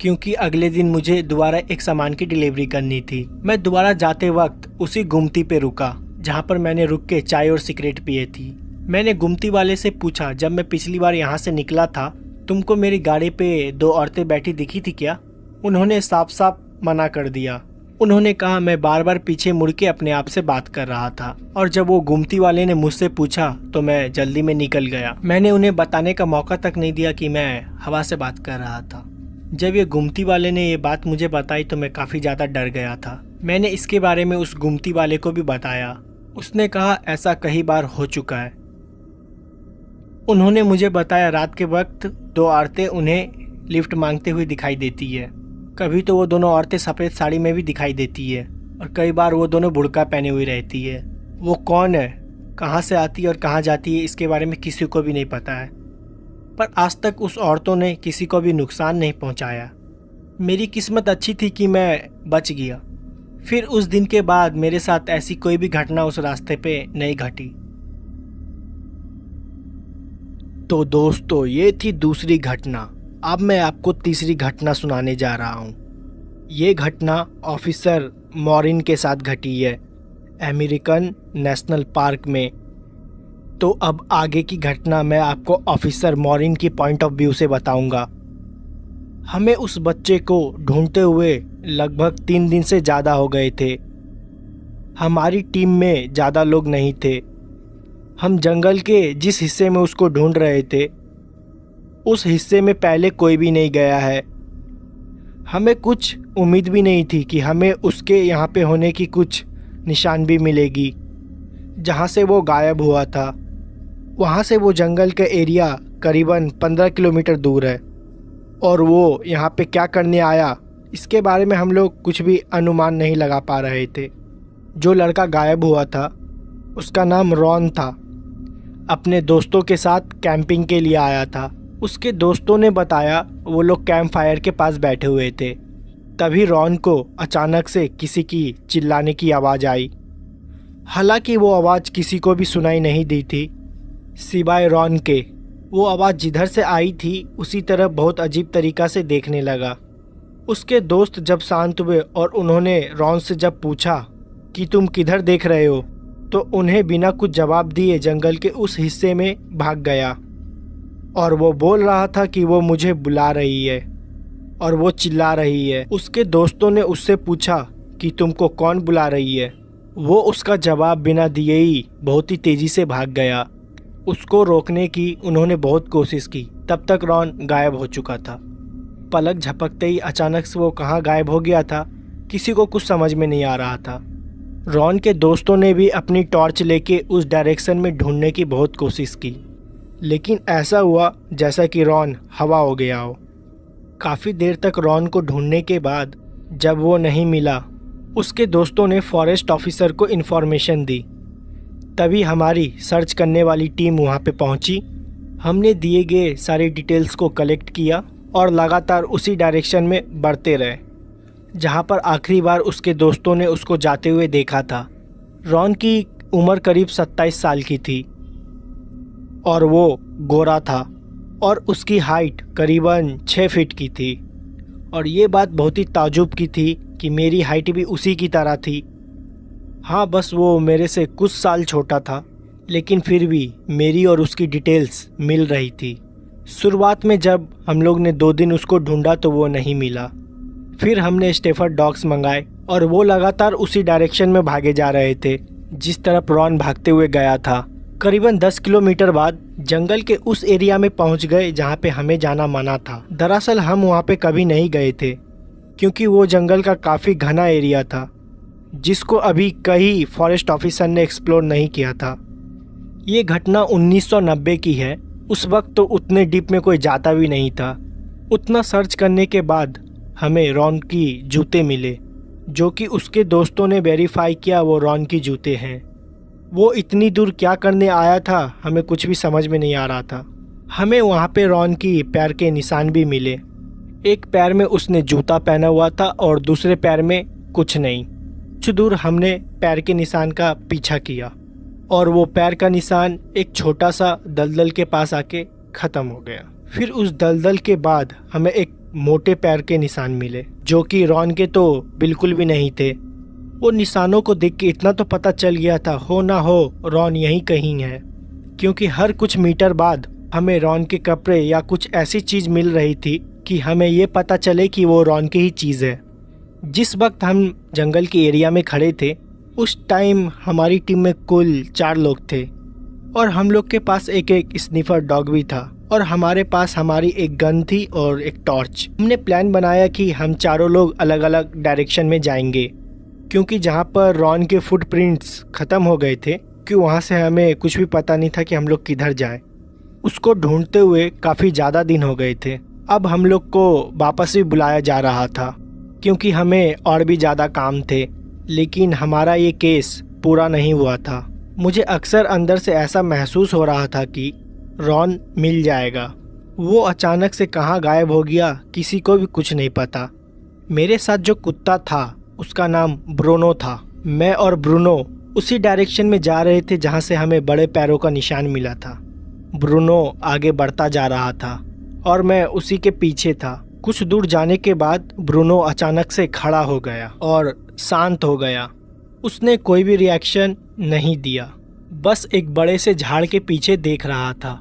क्योंकि अगले दिन मुझे दोबारा एक सामान की डिलीवरी करनी थी। मैं दोबारा जाते वक्त उसी गुमती पे रुका जहाँ पर मैंने रुक के चाय और सिगरेट पिए थी। मैंने गुमती वाले से पूछा, जब मैं पिछली बार यहाँ से निकला था तुमको मेरी गाड़ी पे 2 औरतें बैठी दिखी थी क्या? उन्होंने साफ साफ मना कर दिया। उन्होंने कहा मैं बार बार पीछे मुड़ के अपने आप से बात कर रहा था, और जब वो गुमती वाले ने मुझसे पूछा तो मैं जल्दी में निकल गया। मैंने उन्हें बताने का मौका तक नहीं दिया कि मैं हवा से बात कर रहा था। जब ये गुमती वाले ने ये बात मुझे बताई तो मैं काफ़ी ज़्यादा डर गया था। मैंने इसके बारे में उस गुमती वाले को भी बताया। उसने कहा ऐसा कई बार हो चुका है। उन्होंने मुझे बताया रात के वक्त 2 औरतें उन्हें लिफ्ट मांगते हुए दिखाई देती है। कभी तो वो दोनों औरतें सफ़ेद साड़ी में भी दिखाई देती है, और कई बार वो दोनों बुर्का पहने हुई रहती है। वो कौन है, कहाँ से आती है और कहाँ जाती है, इसके बारे में किसी को भी नहीं पता है। पर आज तक उस औरतों ने किसी को भी नुकसान नहीं पहुँचाया। मेरी किस्मत अच्छी थी कि मैं बच गया। फिर उस दिन के बाद मेरे साथ ऐसी कोई भी घटना उस रास्ते पे नहीं घटी। तो दोस्तों, ये थी दूसरी घटना। अब मैं आपको तीसरी घटना सुनाने जा रहा हूँ। ये घटना ऑफिसर मॉरिन के साथ घटी है अमेरिकन नेशनल पार्क में। तो अब आगे की घटना मैं आपको ऑफिसर मॉरिन की पॉइंट ऑफ व्यू से बताऊंगा। हमें उस बच्चे को ढूंढते हुए लगभग 3 दिन से ज़्यादा हो गए थे। हमारी टीम में ज़्यादा लोग नहीं थे। हम जंगल के जिस हिस्से में उसको ढूंढ रहे थे उस हिस्से में पहले कोई भी नहीं गया है। हमें कुछ उम्मीद भी नहीं थी कि हमें उसके यहाँ पे होने की कुछ निशान भी मिलेगी। जहाँ से वो गायब हुआ था वहाँ से वो जंगल का एरिया करीबन 15 किलोमीटर दूर है, और वो यहाँ पे क्या करने आया इसके बारे में हम लोग कुछ भी अनुमान नहीं लगा पा रहे थे। जो लड़का गायब हुआ था उसका नाम रॉन था। अपने दोस्तों के साथ कैंपिंग के लिए आया था। उसके दोस्तों ने बताया वो लोग कैंप फायर के पास बैठे हुए थे। तभी रॉन को अचानक से किसी की चिल्लाने की आवाज़ आई। हालांकि वो आवाज़ किसी को भी सुनाई नहीं दी थी सिवाय रॉन के। वो आवाज़ जिधर से आई थी उसी तरफ बहुत अजीब तरीक़ा से देखने लगा। उसके दोस्त जब शांत हुए और उन्होंने रॉन से जब पूछा कि तुम किधर देख रहे हो, तो उन्हें बिना कुछ जवाब दिए जंगल के उस हिस्से में भाग गया। और वो बोल रहा था कि वो मुझे बुला रही है और वो चिल्ला रही है। उसके दोस्तों ने उससे पूछा कि तुमको कौन बुला रही है। वो उसका जवाब बिना दिए ही बहुत ही तेज़ी से भाग गया। उसको रोकने की उन्होंने बहुत कोशिश की, तब तक रॉन गायब हो चुका था। पलक झपकते ही अचानक से वो कहाँ गायब हो गया था किसी को कुछ समझ में नहीं आ रहा था। रॉन के दोस्तों ने भी अपनी टॉर्च लेके उस डायरेक्शन में ढूंढने की बहुत कोशिश की, लेकिन ऐसा हुआ जैसा कि रॉन हवा हो गया हो। काफ़ी देर तक रॉन को ढूंढने के बाद जब वो नहीं मिला, उसके दोस्तों ने फॉरेस्ट ऑफिसर को इन्फॉर्मेशन दी। तभी हमारी सर्च करने वाली टीम वहाँ पे पहुँची। हमने दिए गए सारे डिटेल्स को कलेक्ट किया और लगातार उसी डायरेक्शन में बढ़ते रहे जहाँ पर आखिरी बार उसके दोस्तों ने उसको जाते हुए देखा था। रॉन की उम्र करीब 27 साल की थी और वो गोरा था और उसकी हाइट करीबन 6 फीट की थी। और ये बात बहुत ही ताजुब की थी कि मेरी हाइट भी उसी की तरह थी। हाँ, बस वो मेरे से कुछ साल छोटा था, लेकिन फिर भी मेरी और उसकी डिटेल्स मिल रही थी। शुरुआत में जब हम लोग ने 2 दिन उसको ढूंढा तो वो नहीं मिला। फिर हमने स्टेफर्ड डॉग्स मंगाए और वो लगातार उसी डायरेक्शन में भागे जा रहे थे जिस तरफ रॉन भागते हुए गया था। करीबन 10 किलोमीटर बाद जंगल के उस एरिया में पहुंच गए जहां पे हमें जाना मना था। दरअसल हम वहां पे कभी नहीं गए थे क्योंकि वो जंगल का काफ़ी घना एरिया था जिसको अभी कई फॉरेस्ट ऑफिसर ने एक्सप्लोर नहीं किया था। ये घटना 1990 की है। उस वक्त तो उतने डीप में कोई जाता भी नहीं था। उतना सर्च करने के बाद हमें रॉन की जूते मिले जो कि उसके दोस्तों ने वेरीफाई किया वो रॉन की जूते हैं। वो इतनी दूर क्या करने आया था हमें कुछ भी समझ में नहीं आ रहा था। हमें वहाँ पे रॉन की पैर के निशान भी मिले। एक पैर में उसने जूता पहना हुआ था और दूसरे पैर में कुछ नहीं। कुछ दूर हमने पैर के निशान का पीछा किया और वो पैर का निशान एक छोटा सा दलदल के पास आके ख़त्म हो गया। फिर उस दलदल के बाद हमें एक मोटे पैर के निशान मिले, जो कि रॉन के तो बिल्कुल भी नहीं थे। वो निशानों को देख के इतना तो पता चल गया था हो ना हो रॉन यहीं कहीं है, क्योंकि हर कुछ मीटर बाद हमें रॉन के कपड़े या कुछ ऐसी चीज़ मिल रही थी कि हमें ये पता चले कि वो रॉन की ही चीज़ है। जिस वक्त हम जंगल के एरिया में खड़े थे उस टाइम हमारी टीम में कुल 4 लोग थे और हम लोग के पास एक स्निफर डॉग भी था और हमारे पास हमारी एक गन थी और एक टॉर्च। हमने प्लान बनाया कि हम चारों लोग अलग अलग डायरेक्शन में जाएंगे, क्योंकि जहाँ पर रॉन के फुटप्रिंट्स ख़त्म हो गए थे कि वहाँ से हमें कुछ भी पता नहीं था कि हम लोग किधर जाएं। उसको ढूंढते हुए काफ़ी ज़्यादा दिन हो गए थे। अब हम लोग को वापस भी बुलाया जा रहा था क्योंकि हमें और भी ज़्यादा काम थे, लेकिन हमारा ये केस पूरा नहीं हुआ था। मुझे अक्सर अंदर से ऐसा महसूस हो रहा था कि रॉन मिल जाएगा। वो अचानक से कहाँ गायब हो गया किसी को भी कुछ नहीं पता। मेरे साथ जो कुत्ता था उसका नाम ब्रूनो था। मैं और ब्रूनो उसी डायरेक्शन में जा रहे थे जहाँ से हमें बड़े पैरों का निशान मिला था। ब्रूनो आगे बढ़ता जा रहा था और मैं उसी के पीछे था। कुछ दूर जाने के बाद ब्रूनो अचानक से खड़ा हो गया और शांत हो गया। उसने कोई भी रिएक्शन नहीं दिया, बस एक बड़े से झाड़ के पीछे देख रहा था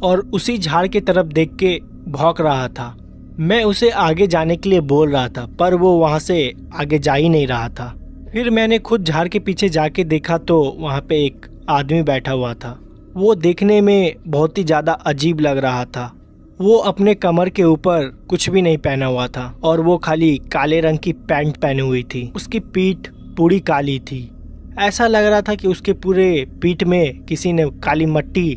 और उसी झाड़ की तरफ देख के भौंक रहा था। मैं उसे आगे जाने के लिए बोल रहा था पर वो वहाँ से आगे जा ही नहीं रहा था। फिर मैंने खुद झाड़ के पीछे जाके देखा तो वहाँ पे एक आदमी बैठा हुआ था। वो देखने में बहुत ही ज़्यादा अजीब लग रहा था। वो अपने कमर के ऊपर कुछ भी नहीं पहना हुआ था और वो खाली काले रंग की पैंट पहनी हुई थी। उसकी पीठ पूरी काली थी। ऐसा लग रहा था कि उसके पूरे पीठ में किसी ने काली मट्टी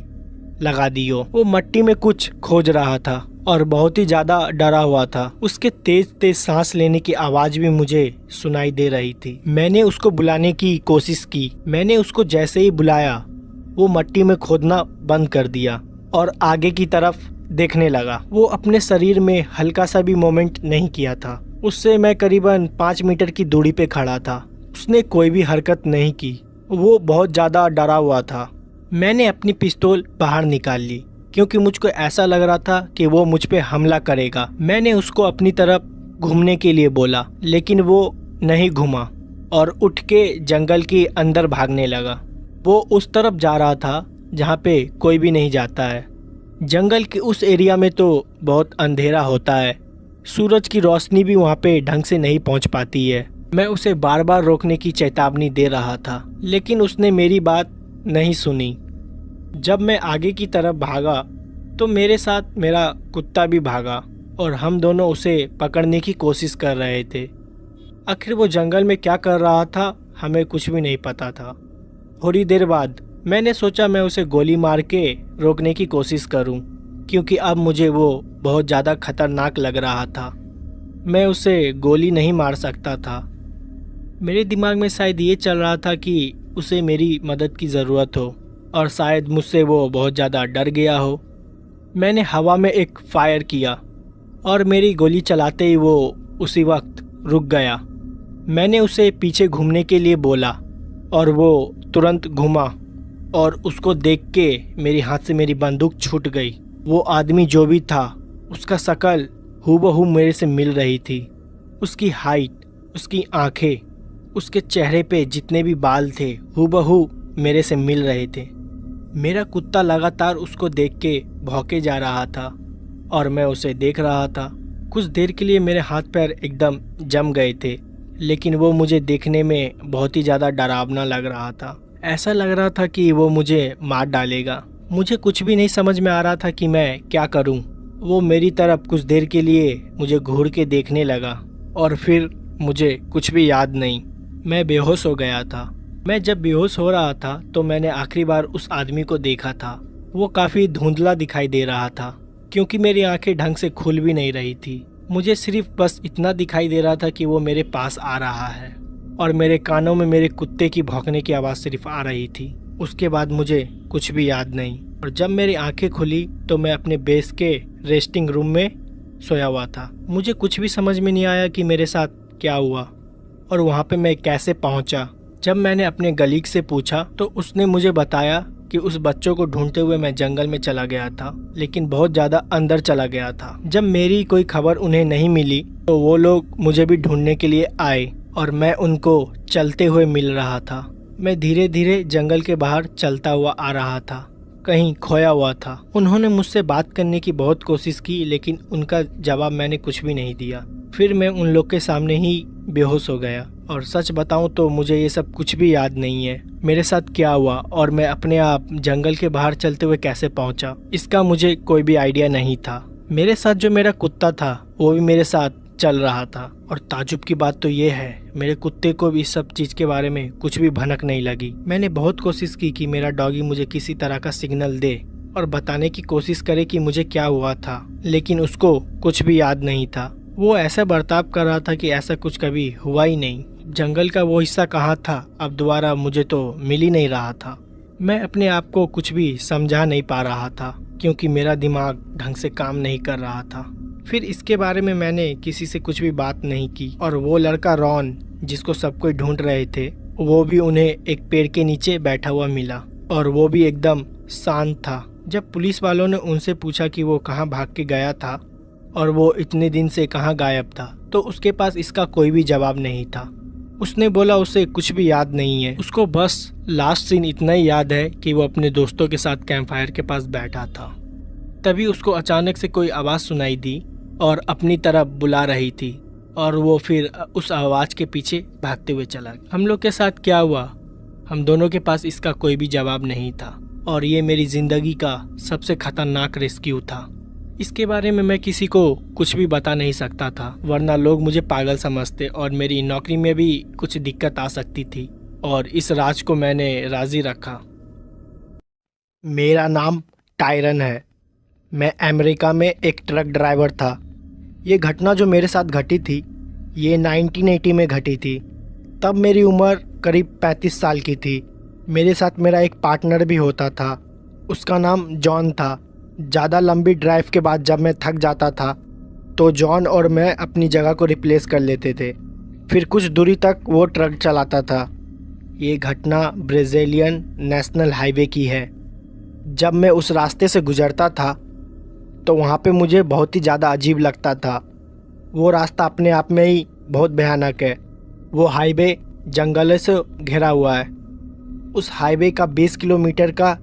लगा दी हो। वो मट्टी में कुछ खोज रहा था और बहुत ही ज़्यादा डरा हुआ था। उसके तेज तेज सांस लेने की आवाज़ भी मुझे सुनाई दे रही थी। मैंने उसको बुलाने की कोशिश की। मैंने उसको जैसे ही बुलाया वो मट्टी में खोदना बंद कर दिया और आगे की तरफ देखने लगा। वो अपने शरीर में हल्का सा भी मूवमेंट नहीं किया था। उससे मैं करीबन 5 मीटर की दूरी पे खड़ा था। उसने कोई भी हरकत नहीं की। वो बहुत ज़्यादा डरा हुआ था। मैंने अपनी पिस्तौल बाहर निकाल ली क्योंकि मुझको ऐसा लग रहा था कि वो मुझ पे हमला करेगा। मैंने उसको अपनी तरफ घूमने के लिए बोला, लेकिन वो नहीं घूमा और उठ के जंगल के अंदर भागने लगा। वो उस तरफ जा रहा था जहाँ पे कोई भी नहीं जाता है। जंगल के उस एरिया में तो बहुत अंधेरा होता है, सूरज की रोशनी भी वहाँ पे ढंग से नहीं पहुँच पाती है। मैं उसे बार बार रोकने की चेतावनी दे रहा था, लेकिन उसने मेरी बात नहीं सुनी। जब मैं आगे की तरफ भागा तो मेरे साथ मेरा कुत्ता भी भागा और हम दोनों उसे पकड़ने की कोशिश कर रहे थे। आखिर वो जंगल में क्या कर रहा था हमें कुछ भी नहीं पता था। थोड़ी देर बाद मैंने सोचा मैं उसे गोली मार के रोकने की कोशिश करूं, क्योंकि अब मुझे वो बहुत ज़्यादा खतरनाक लग रहा था। मैं उसे गोली नहीं मार सकता था। मेरे दिमाग में शायद ये चल रहा था कि उसे मेरी मदद की ज़रूरत हो और शायद मुझसे वो बहुत ज़्यादा डर गया हो। मैंने हवा में एक फायर किया और मेरी गोली चलाते ही वो उसी वक्त रुक गया। मैंने उसे पीछे घूमने के लिए बोला और वो तुरंत घूमा और उसको देख के मेरे हाथ से मेरी बंदूक छूट गई। वो आदमी जो भी था उसका शक्ल हूबहू मेरे से मिल रही थी। उसकी हाइट, उसकी आंखें, उसके चेहरे पे जितने भी बाल थे हूबहू मेरे से मिल रहे थे। मेरा कुत्ता लगातार उसको देख के भौंके जा रहा था और मैं उसे देख रहा था। कुछ देर के लिए मेरे हाथ पैर एकदम जम गए थे, लेकिन वो मुझे देखने में बहुत ही ज़्यादा डरावना लग रहा था। ऐसा लग रहा था कि वो मुझे मार डालेगा। मुझे कुछ भी नहीं समझ में आ रहा था कि मैं क्या करूं। वो मेरी तरफ कुछ देर के लिए मुझे घूर के देखने लगा और फिर मुझे कुछ भी याद नहीं। मैं बेहोश हो गया था। मैं जब बेहोश हो रहा था तो मैंने आखिरी बार उस आदमी को देखा था। वो काफ़ी धुंधला दिखाई दे रहा था क्योंकि मेरी आंखें ढंग से खुल भी नहीं रही थी। मुझे सिर्फ बस इतना दिखाई दे रहा था कि वो मेरे पास आ रहा है और मेरे कानों में मेरे कुत्ते की भौंकने की आवाज़ सिर्फ आ रही थी। उसके बाद मुझे कुछ भी याद नहीं। और जब मेरी आंखें खुली तो मैं अपने बेस के रेस्टिंग रूम में सोया हुआ था। मुझे कुछ भी समझ में नहीं आया कि मेरे साथ क्या हुआ और वहाँ पे मैं कैसे पहुँचा। जब मैंने अपने कलीग से पूछा तो उसने मुझे बताया कि उस बच्चों को ढूंढते हुए मैं जंगल में चला गया था, लेकिन बहुत ज़्यादा अंदर चला गया था। जब मेरी कोई खबर उन्हें नहीं मिली तो वो लोग मुझे भी ढूंढने के लिए आए और मैं उनको चलते हुए मिल रहा था। मैं धीरे धीरे जंगल के बाहर चलता हुआ आ रहा था, कहीं खोया हुआ था। उन्होंने मुझसे बात करने की बहुत कोशिश की, लेकिन उनका जवाब मैंने कुछ भी नहीं दिया। फिर मैं उन लोग के सामने ही बेहोश हो गया और सच बताऊं तो मुझे ये सब कुछ भी याद नहीं है, मेरे साथ क्या हुआ और मैं अपने आप जंगल के बाहर चलते हुए कैसे पहुंचा, इसका मुझे कोई भी आइडिया नहीं था। मेरे साथ जो मेरा कुत्ता था वो भी मेरे साथ चल रहा था और ताजुब की बात तो ये है, मेरे कुत्ते को भी इस सब चीज़ के बारे में कुछ भी भनक नहीं लगी। मैंने बहुत कोशिश की कि मेरा डॉगी मुझे किसी तरह का सिग्नल दे और बताने की कोशिश करे कि मुझे क्या हुआ था, लेकिन उसको कुछ भी याद नहीं था। वो ऐसा बर्ताव कर रहा था कि ऐसा कुछ कभी हुआ ही नहीं। जंगल का वो हिस्सा कहाँ था अब दोबारा मुझे तो मिल ही नहीं रहा था। मैं अपने आप को कुछ भी समझा नहीं पा रहा था क्योंकि मेरा दिमाग ढंग से काम नहीं कर रहा था। फिर इसके बारे में मैंने किसी से कुछ भी बात नहीं की और वो लड़का रॉन जिसको सब कोई ढूंढ रहे थे वो भी उन्हें एक पेड़ के नीचे बैठा हुआ मिला और वो भी एकदम शांत था। जब पुलिस वालों ने उनसे पूछा कि वो कहाँ भाग के गया था और वो इतने दिन से कहाँ गायब था, तो उसके पास इसका कोई भी जवाब नहीं था। उसने बोला उसे कुछ भी याद नहीं है, उसको बस लास्ट सीन इतना ही याद है कि वो अपने दोस्तों के साथ कैंप फायर के पास बैठा था। तभी उसको अचानक से कोई आवाज़ सुनाई दी और अपनी तरफ बुला रही थी और वो फिर उस आवाज़ के पीछे भागते हुए चला गया। हम लोग के साथ क्या हुआ, हम दोनों के पास इसका कोई भी जवाब नहीं था और ये मेरी ज़िंदगी का सबसे खतरनाक रेस्क्यू था। इसके बारे में मैं किसी को कुछ भी बता नहीं सकता था, वरना लोग मुझे पागल समझते और मेरी नौकरी में भी कुछ दिक्कत आ सकती थी, और इस राज को मैंने राजी रखा। मेरा नाम टायरन है। मैं अमेरिका में एक ट्रक ड्राइवर था। ये घटना जो मेरे साथ घटी थी ये 1980 में घटी थी। तब मेरी उम्र करीब 35 साल की थी। मेरे साथ मेरा एक पार्टनर भी होता था, उसका नाम जॉन था। ज़्यादा लंबी ड्राइव के बाद जब मैं थक जाता था तो जॉन और मैं अपनी जगह को रिप्लेस कर लेते थे। फिर कुछ दूरी तक वो ट्रक चलाता था। ये घटना ब्राज़ीलियन नेशनल हाईवे की है। जब मैं उस रास्ते से गुजरता था तो वहाँ पे मुझे बहुत ही ज़्यादा अजीब लगता था। वो रास्ता अपने आप में ही बहुत भयानक है। वो हाईवे जंगलों से घिरा हुआ है। उस हाईवे का 20 किलोमीटर का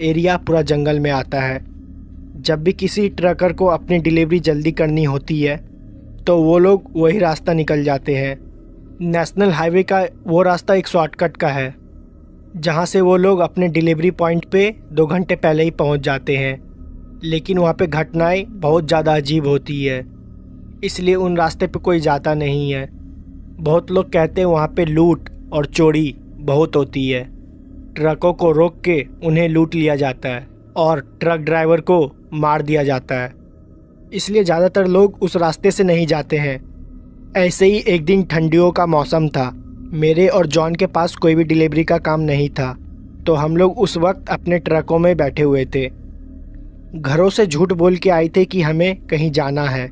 एरिया पूरा जंगल में आता है। जब भी किसी ट्रकर को अपनी डिलीवरी जल्दी करनी होती है तो वो लोग वही रास्ता निकल जाते हैं। नेशनल हाईवे का वो रास्ता एक शॉर्टकट का है जहाँ से वो लोग अपने डिलीवरी पॉइंट पे 2 घंटे पहले ही पहुँच जाते हैं, लेकिन वहाँ पे घटनाएं बहुत ज़्यादा अजीब होती है, इसलिए उन रास्ते पे कोई जाता नहीं है। बहुत लोग कहते हैं वहाँ पे लूट और चोरी बहुत होती है। ट्रकों को रोक के उन्हें लूट लिया जाता है और ट्रक ड्राइवर को मार दिया जाता है, इसलिए ज़्यादातर लोग उस रास्ते से नहीं जाते हैं। ऐसे ही एक दिन ठंडियों का मौसम था। मेरे और जॉन के पास कोई भी डिलीवरी का काम नहीं था, तो हम लोग उस वक्त अपने ट्रकों में बैठे हुए थे। घरों से झूठ बोल के आए थे कि हमें कहीं जाना है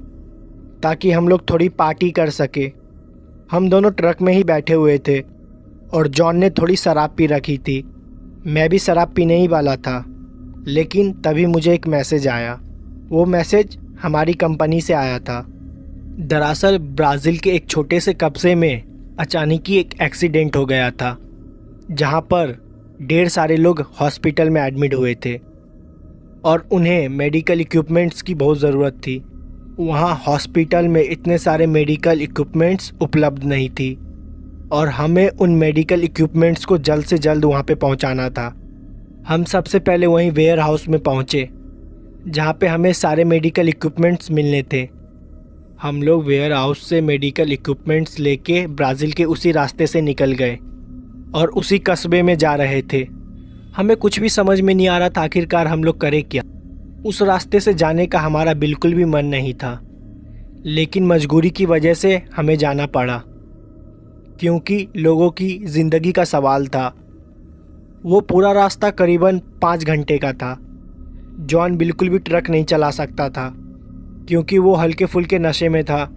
ताकि हम लोग थोड़ी पार्टी कर सके। हम दोनों ट्रक में ही बैठे हुए थे और जॉन ने थोड़ी शराब पी रखी थी। मैं भी शराब पीने ही वाला था, लेकिन तभी मुझे एक मैसेज आया। वो मैसेज हमारी कंपनी से आया था। दरअसल ब्राज़ील के एक छोटे से कस्बे में अचानक ही एक एक्सीडेंट हो गया था जहाँ पर ढेर सारे लोग हॉस्पिटल में एडमिट हुए थे और उन्हें मेडिकल इक्विपमेंट्स की बहुत ज़रूरत थी। वहाँ हॉस्पिटल में इतने सारे मेडिकल इक्विपमेंट्स उपलब्ध नहीं थी और हमें उन मेडिकल इक्विपमेंट्स को जल्द से जल्द वहाँ पे पहुँचाना था। हम सबसे पहले वहीं वेयर हाउस में पहुँचे जहाँ पे हमें सारे मेडिकल इक्विपमेंट्स मिलने थे। हम लोग वेयर हाउस से मेडिकल इक्विपमेंट्स लेके ब्राज़ील के उसी रास्ते से निकल गए और उसी कस्बे में जा रहे थे। हमें कुछ भी समझ में नहीं आ रहा था आखिरकार हम लोग करें क्या। उस रास्ते से जाने का हमारा बिल्कुल भी मन नहीं था, लेकिन मजबूरी की वजह से हमें जाना पड़ा क्योंकि लोगों की ज़िंदगी का सवाल था। वो पूरा रास्ता करीबन 5 घंटे का था। जॉन बिल्कुल भी ट्रक नहीं चला सकता था क्योंकि वो हल्के फुल्के नशे में था,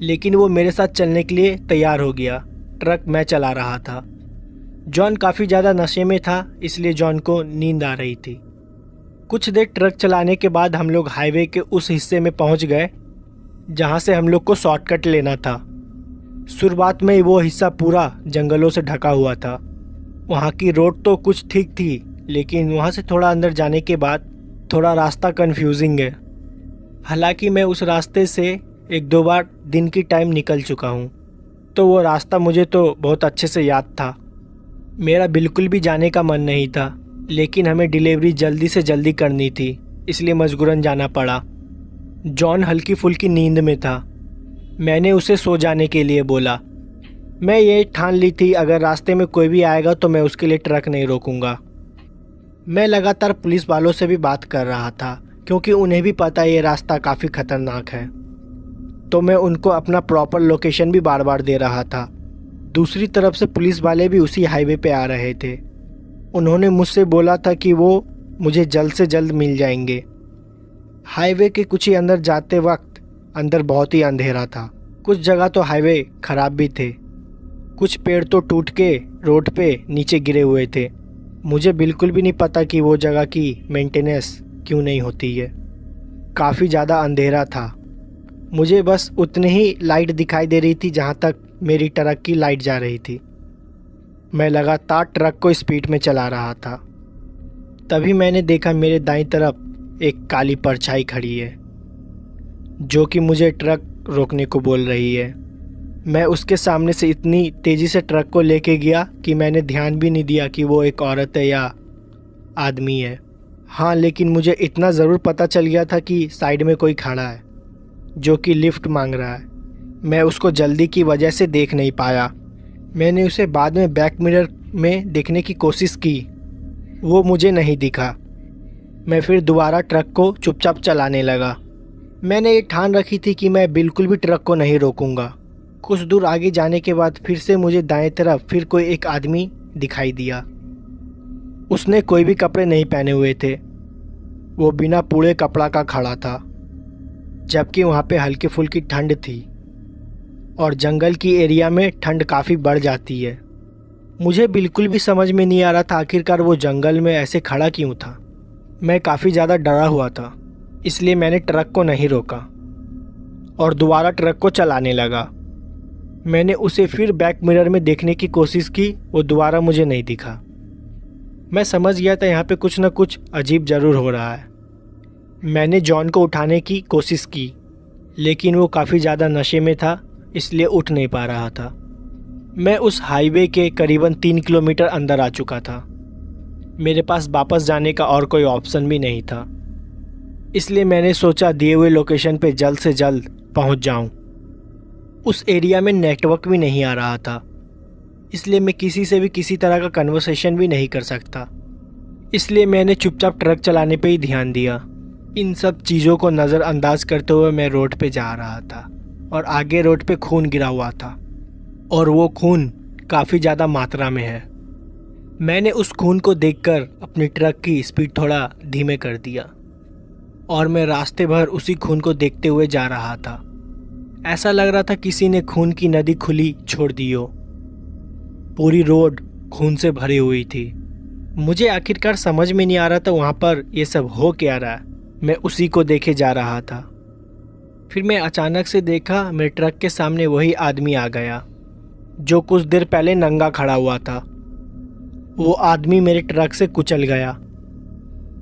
लेकिन वो मेरे साथ चलने के लिए तैयार हो गया। ट्रक मैं चला रहा था। जॉन काफ़ी ज़्यादा नशे में था, इसलिए जॉन को नींद आ रही थी। कुछ देर ट्रक चलाने के बाद हम लोग हाईवे के उस हिस्से में पहुंच गए जहां से हम लोग को शॉर्टकट लेना था। शुरुआत में वो हिस्सा पूरा जंगलों से ढका हुआ था। वहां की रोड तो कुछ ठीक थी, लेकिन वहां से थोड़ा अंदर जाने के बाद थोड़ा रास्ता कंफ्यूजिंग है। हालांकि मैं उस रास्ते से 1-2 बार दिन की टाइम निकल चुका हूँ, तो वो रास्ता मुझे तो बहुत अच्छे से याद था। मेरा बिल्कुल भी जाने का मन नहीं था, लेकिन हमें डिलीवरी जल्दी से जल्दी करनी थी, इसलिए मजबूरन जाना पड़ा। जॉन हल्की फुल्की नींद में था। मैंने उसे सो जाने के लिए बोला। मैं ये ठान ली थी अगर रास्ते में कोई भी आएगा तो मैं उसके लिए ट्रक नहीं रोकूंगा। मैं लगातार पुलिस वालों से भी बात कर रहा था, क्योंकि उन्हें भी पता ये रास्ता काफ़ी खतरनाक है। तो मैं उनको अपना प्रॉपर लोकेशन भी बार बार दे रहा था। दूसरी तरफ से पुलिस वाले भी उसी हाईवे पे आ रहे थे। उन्होंने मुझसे बोला था कि वो मुझे जल्द से जल्द मिल जाएंगे। हाईवे के कुछ ही अंदर जाते वक्त अंदर बहुत ही अंधेरा था। कुछ जगह तो हाईवे खराब भी थे। कुछ पेड़ तो टूट के रोड पे नीचे गिरे हुए थे। मुझे बिल्कुल भी नहीं पता कि वो जगह की मेंटेनेंस क्यों नहीं होती है। काफ़ी ज़्यादा अंधेरा था। मुझे बस उतनी ही लाइट दिखाई दे रही थी जहाँ तक मेरी ट्रक की लाइट जा रही थी। मैं लगातार ट्रक को स्पीड में चला रहा था। तभी मैंने देखा मेरे दाईं तरफ एक काली परछाई खड़ी है, जो कि मुझे ट्रक रोकने को बोल रही है। मैं उसके सामने से इतनी तेज़ी से ट्रक को लेके गया कि मैंने ध्यान भी नहीं दिया कि वो एक औरत है या आदमी है। हाँ, लेकिन मुझे इतना ज़रूर पता चल गया था कि साइड में कोई खड़ा है जो कि लिफ्ट मांग रहा है। मैं उसको जल्दी की वजह से देख नहीं पाया। मैंने उसे बाद में बैक मिरर में देखने की कोशिश की, वो मुझे नहीं दिखा। मैं फिर दोबारा ट्रक को चुपचाप चलाने लगा। मैंने ये ठान रखी थी कि मैं बिल्कुल भी ट्रक को नहीं रोकूंगा। कुछ दूर आगे जाने के बाद फिर से मुझे दाएं तरफ फिर कोई एक आदमी दिखाई दिया। उसने कोई भी कपड़े नहीं पहने हुए थे। वो बिना पूरे कपड़ा का खड़ा था, जबकि वहाँ पे हल्की फुल्की ठंड थी और जंगल की एरिया में ठंड काफ़ी बढ़ जाती है। मुझे बिल्कुल भी समझ में नहीं आ रहा था आखिरकार वो जंगल में ऐसे खड़ा क्यों था। मैं काफ़ी ज़्यादा डरा हुआ था, इसलिए मैंने ट्रक को नहीं रोका और दोबारा ट्रक को चलाने लगा। मैंने उसे फिर बैक मिरर में देखने की कोशिश की, वो दोबारा मुझे नहीं दिखा। मैं समझ गया था यहाँ पे कुछ ना कुछ अजीब ज़रूर हो रहा है। मैंने जॉन को उठाने की कोशिश की, लेकिन वो काफ़ी ज़्यादा नशे में था, इसलिए उठ नहीं पा रहा था। मैं उस हाईवे के करीबन 3 किलोमीटर अंदर आ चुका था। मेरे पास वापस जाने का और कोई ऑप्शन भी नहीं था, इसलिए मैंने सोचा दिए हुए लोकेशन पे जल्द से जल्द पहुंच जाऊं। उस एरिया में नेटवर्क भी नहीं आ रहा था, इसलिए मैं किसी से भी किसी तरह का कन्वर्सेशन भी नहीं कर सकता। इसलिए मैंने चुपचाप ट्रक चलाने पे ही ध्यान दिया। इन सब चीज़ों को नज़रअंदाज करते हुए मैं रोड पे जा रहा था और आगे रोड पे खून गिरा हुआ था और वो खून काफ़ी ज़्यादा मात्रा में है। मैंने उस खून को देखकर अपनी ट्रक की स्पीड थोड़ा धीमे कर दिया और मैं रास्ते भर उसी खून को देखते हुए जा रहा था। ऐसा लग रहा था किसी ने खून की नदी खुली छोड़ दी हो। पूरी रोड खून से भरी हुई थी। मुझे आखिरकार समझ में नहीं आ रहा था वहाँ पर ये सब हो क्या रहा है। मैं उसी को देखे जा रहा था। फिर मैं अचानक से देखा मेरे ट्रक के सामने वही आदमी आ गया जो कुछ देर पहले नंगा खड़ा हुआ था। वो आदमी मेरे ट्रक से कुचल गया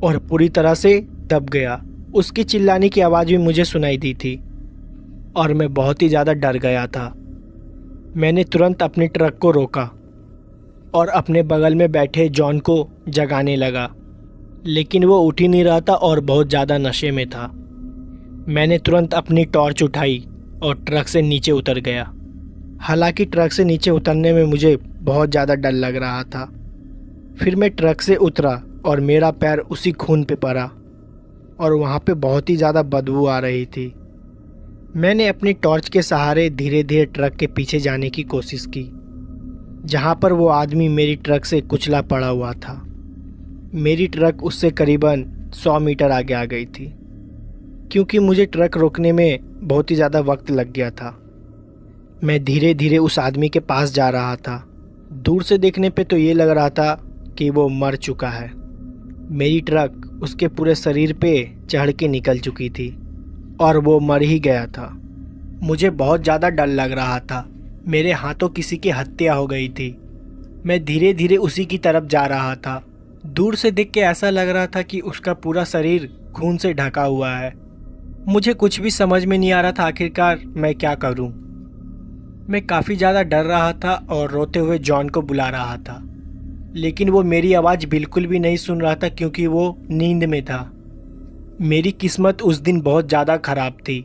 और पूरी तरह से दब गया। उसकी चिल्लाने की आवाज़ भी मुझे सुनाई दी थी और मैं बहुत ही ज़्यादा डर गया था। मैंने तुरंत अपने ट्रक को रोका और अपने बगल में बैठे जॉन को जगाने लगा, लेकिन वो उठ ही नहीं रहा था और बहुत ज़्यादा नशे में था। मैंने तुरंत अपनी टॉर्च उठाई और ट्रक से नीचे उतर गया। हालांकि ट्रक से नीचे उतरने में मुझे बहुत ज़्यादा डर लग रहा था। फिर मैं ट्रक से उतरा और मेरा पैर उसी खून पे पड़ा और वहाँ पे बहुत ही ज़्यादा बदबू आ रही थी। मैंने अपनी टॉर्च के सहारे धीरे धीरे ट्रक के पीछे जाने की कोशिश की, जहाँ पर वो आदमी मेरी ट्रक से कुचला पड़ा हुआ था। मेरी ट्रक उससे करीबन 100 मीटर आगे आ गई थी, क्योंकि मुझे ट्रक रोकने में बहुत ही ज़्यादा वक्त लग गया था। मैं धीरे धीरे उस आदमी के पास जा रहा था दूर से देखने पे तो ये लग रहा था कि वो मर चुका है। मेरी ट्रक उसके पूरे शरीर पे चढ़ के निकल चुकी थी और वो मर ही गया था। मुझे बहुत ज़्यादा डर लग रहा था। मेरे हाथों किसी की हत्या हो गई थी। मैं धीरे धीरे उसी की तरफ जा रहा था। दूर से देख के ऐसा लग रहा था कि उसका पूरा शरीर खून से ढका हुआ है। मुझे कुछ भी समझ में नहीं आ रहा था आखिरकार मैं क्या करूं। मैं काफ़ी ज़्यादा डर रहा था और रोते हुए जॉन को बुला रहा था, लेकिन वो मेरी आवाज़ बिल्कुल भी नहीं सुन रहा था क्योंकि वो नींद में था। मेरी किस्मत उस दिन बहुत ज़्यादा ख़राब थी,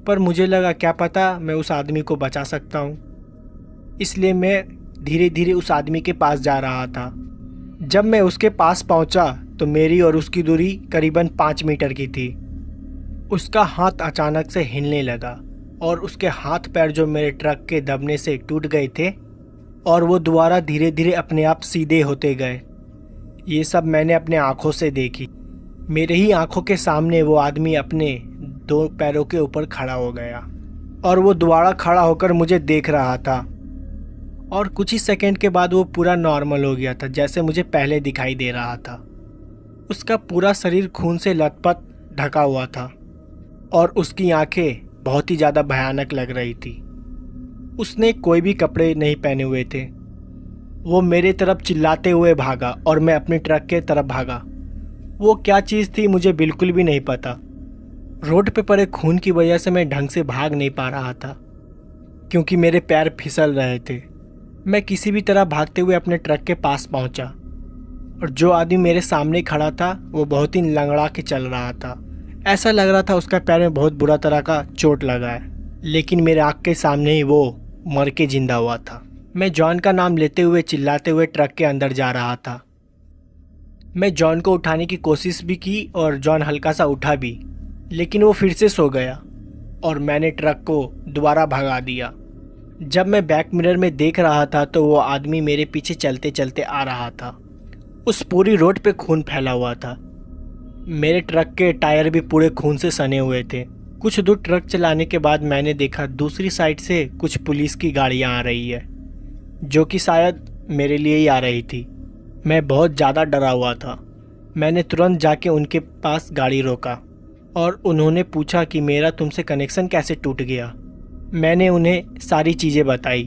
पर मुझे लगा क्या पता मैं उस आदमी को बचा सकता हूँ। इसलिए मैं धीरे धीरे उस आदमी के पास जा रहा था। जब मैं उसके पास पहुँचा तो मेरी और उसकी दूरी करीबन 5 मीटर की थी। उसका हाथ अचानक से हिलने लगा और उसके हाथ पैर जो मेरे ट्रक के दबने से टूट गए थे और वो दोबारा धीरे धीरे अपने आप सीधे होते गए। ये सब मैंने अपने आँखों से देखी। मेरे ही आँखों के सामने वो आदमी अपने 2 पैरों के ऊपर खड़ा हो गया और वो दोबारा खड़ा होकर मुझे देख रहा था और कुछ ही सेकंड के बाद वो पूरा नॉर्मल हो गया था, जैसे मुझे पहले दिखाई दे रहा था। उसका पूरा शरीर खून से लथपथ ढका हुआ था और उसकी आंखें बहुत ही ज़्यादा भयानक लग रही थी। उसने कोई भी कपड़े नहीं पहने हुए थे। वो मेरे तरफ चिल्लाते हुए भागा और मैं अपने ट्रक के तरफ भागा। वो क्या चीज़ थी मुझे बिल्कुल भी नहीं पता। रोड पे पड़े खून की वजह से मैं ढंग से भाग नहीं पा रहा था क्योंकि मेरे पैर फिसल रहे थे। मैं किसी भी तरह भागते हुए अपने ट्रक के पास पहुंचा और जो आदमी मेरे सामने खड़ा था वो बहुत ही लंगड़ा के चल रहा था। ऐसा लग रहा था उसका पैर में बहुत बुरा तरह का चोट लगा है, लेकिन मेरे आँख के सामने ही वो मर के जिंदा हुआ था। मैं जॉन का नाम लेते हुए चिल्लाते हुए ट्रक के अंदर जा रहा था। मैं जॉन को उठाने की कोशिश भी की और जॉन हल्का सा उठा भी, लेकिन वो फिर से सो गया और मैंने ट्रक को दोबारा भगा दिया। जब मैं बैक मिरर में देख रहा था तो वो आदमी मेरे पीछे चलते चलते आ रहा था। उस पूरी रोड पे खून फैला हुआ था। मेरे ट्रक के टायर भी पूरे खून से सने हुए थे। कुछ दूर ट्रक चलाने के बाद मैंने देखा दूसरी साइड से कुछ पुलिस की गाड़ियां आ रही है, जो कि शायद मेरे लिए ही आ रही थी। मैं बहुत ज़्यादा डरा हुआ था। मैंने तुरंत जाके उनके पास गाड़ी रोका और उन्होंने पूछा कि मेरा तुमसे कनेक्शन कैसे टूट गया। मैंने उन्हें सारी चीज़ें बताई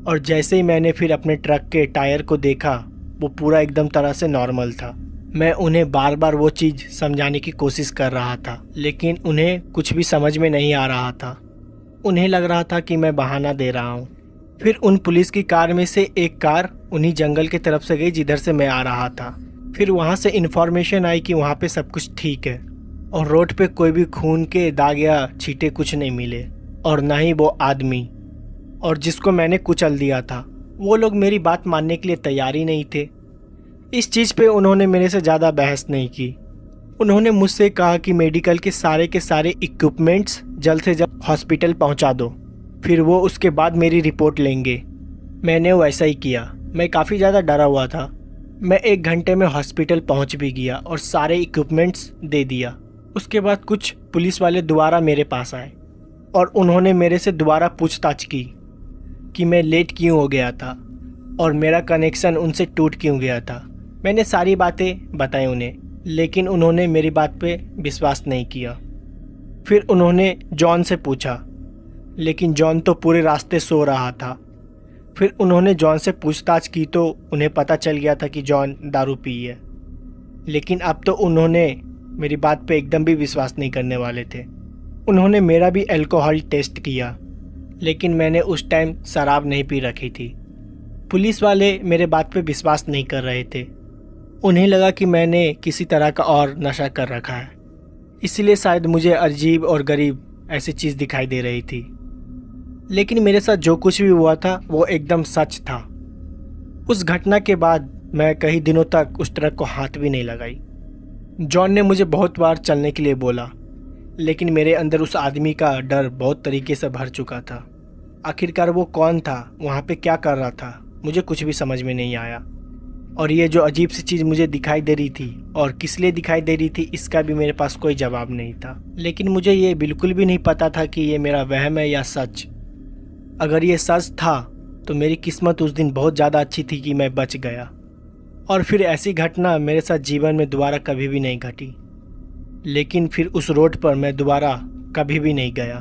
और जैसे ही मैंने फिर अपने ट्रक के टायर को देखा वो पूरा एकदम तरह से नॉर्मल था। मैं उन्हें बार बार वो चीज़ समझाने की कोशिश कर रहा था, लेकिन उन्हें कुछ भी समझ में नहीं आ रहा था। उन्हें लग रहा था कि मैं बहाना दे रहा हूँ। फिर उन पुलिस की कार में से एक कार उन्हीं जंगल की तरफ से गई जिधर से मैं आ रहा था। फिर वहाँ से इन्फॉर्मेशन आई कि वहाँ पे सब कुछ ठीक है और रोड पे कोई भी खून के दाग या छींटे कुछ नहीं मिले और ना ही वो आदमी और जिसको मैंने कुचल दिया था। वो लोग मेरी बात मानने के लिए तैयार ही नहीं थे। इस चीज़ पे उन्होंने मेरे से ज़्यादा बहस नहीं की। उन्होंने मुझसे कहा कि मेडिकल के सारे इक्विपमेंट्स जल्द से जल्द हॉस्पिटल पहुंचा दो, फिर वो उसके बाद मेरी रिपोर्ट लेंगे। मैंने वैसा ही किया। मैं काफ़ी ज़्यादा डरा हुआ था। मैं 1 घंटे में हॉस्पिटल पहुंच भी गया और सारे इक्विपमेंट्स दे दिया। उसके बाद कुछ पुलिस वाले दोबारा मेरे पास आए और उन्होंने मेरे से दोबारा पूछताछ की कि मैं लेट क्यों हो गया था और मेरा कनेक्शन उनसे टूट क्यों गया था। मैंने सारी बातें बताई उन्हें, लेकिन उन्होंने मेरी बात पे विश्वास नहीं किया। फिर उन्होंने जॉन से पूछा, लेकिन जॉन तो पूरे रास्ते सो रहा था। फिर उन्होंने जॉन से पूछताछ की तो उन्हें पता चल गया था कि जॉन दारू पी है, लेकिन अब तो उन्होंने मेरी बात पे एकदम भी विश्वास नहीं करने वाले थे। उन्होंने मेरा भी अल्कोहल टेस्ट किया, लेकिन मैंने उस टाइम शराब नहीं पी रखी थी। पुलिस वाले मेरे बात पे विश्वास नहीं कर रहे थे। उन्हें लगा कि मैंने किसी तरह का और नशा कर रखा है, इसलिए शायद मुझे अजीब और गरीब ऐसी चीज़ दिखाई दे रही थी। लेकिन मेरे साथ जो कुछ भी हुआ था वो एकदम सच था। उस घटना के बाद मैं कई दिनों तक उस ट्रक को हाथ भी नहीं लगाई। जॉन ने मुझे बहुत बार चलने के लिए बोला, लेकिन मेरे अंदर उस आदमी का डर बहुत तरीके से भर चुका था। आखिरकार वो कौन था, वहाँ पे क्या कर रहा था, मुझे कुछ भी समझ में नहीं आया। और ये जो अजीब सी चीज़ मुझे दिखाई दे रही थी और किस लिए दिखाई दे रही थी, इसका भी मेरे पास कोई जवाब नहीं था। लेकिन मुझे ये बिल्कुल भी नहीं पता था कि ये मेरा वहम है या सच। अगर ये सच था तो मेरी किस्मत उस दिन बहुत ज़्यादा अच्छी थी कि मैं बच गया। और फिर ऐसी घटना मेरे साथ जीवन में दोबारा कभी भी नहीं घटी। लेकिन फिर उस रोड पर मैं दोबारा कभी भी नहीं गया।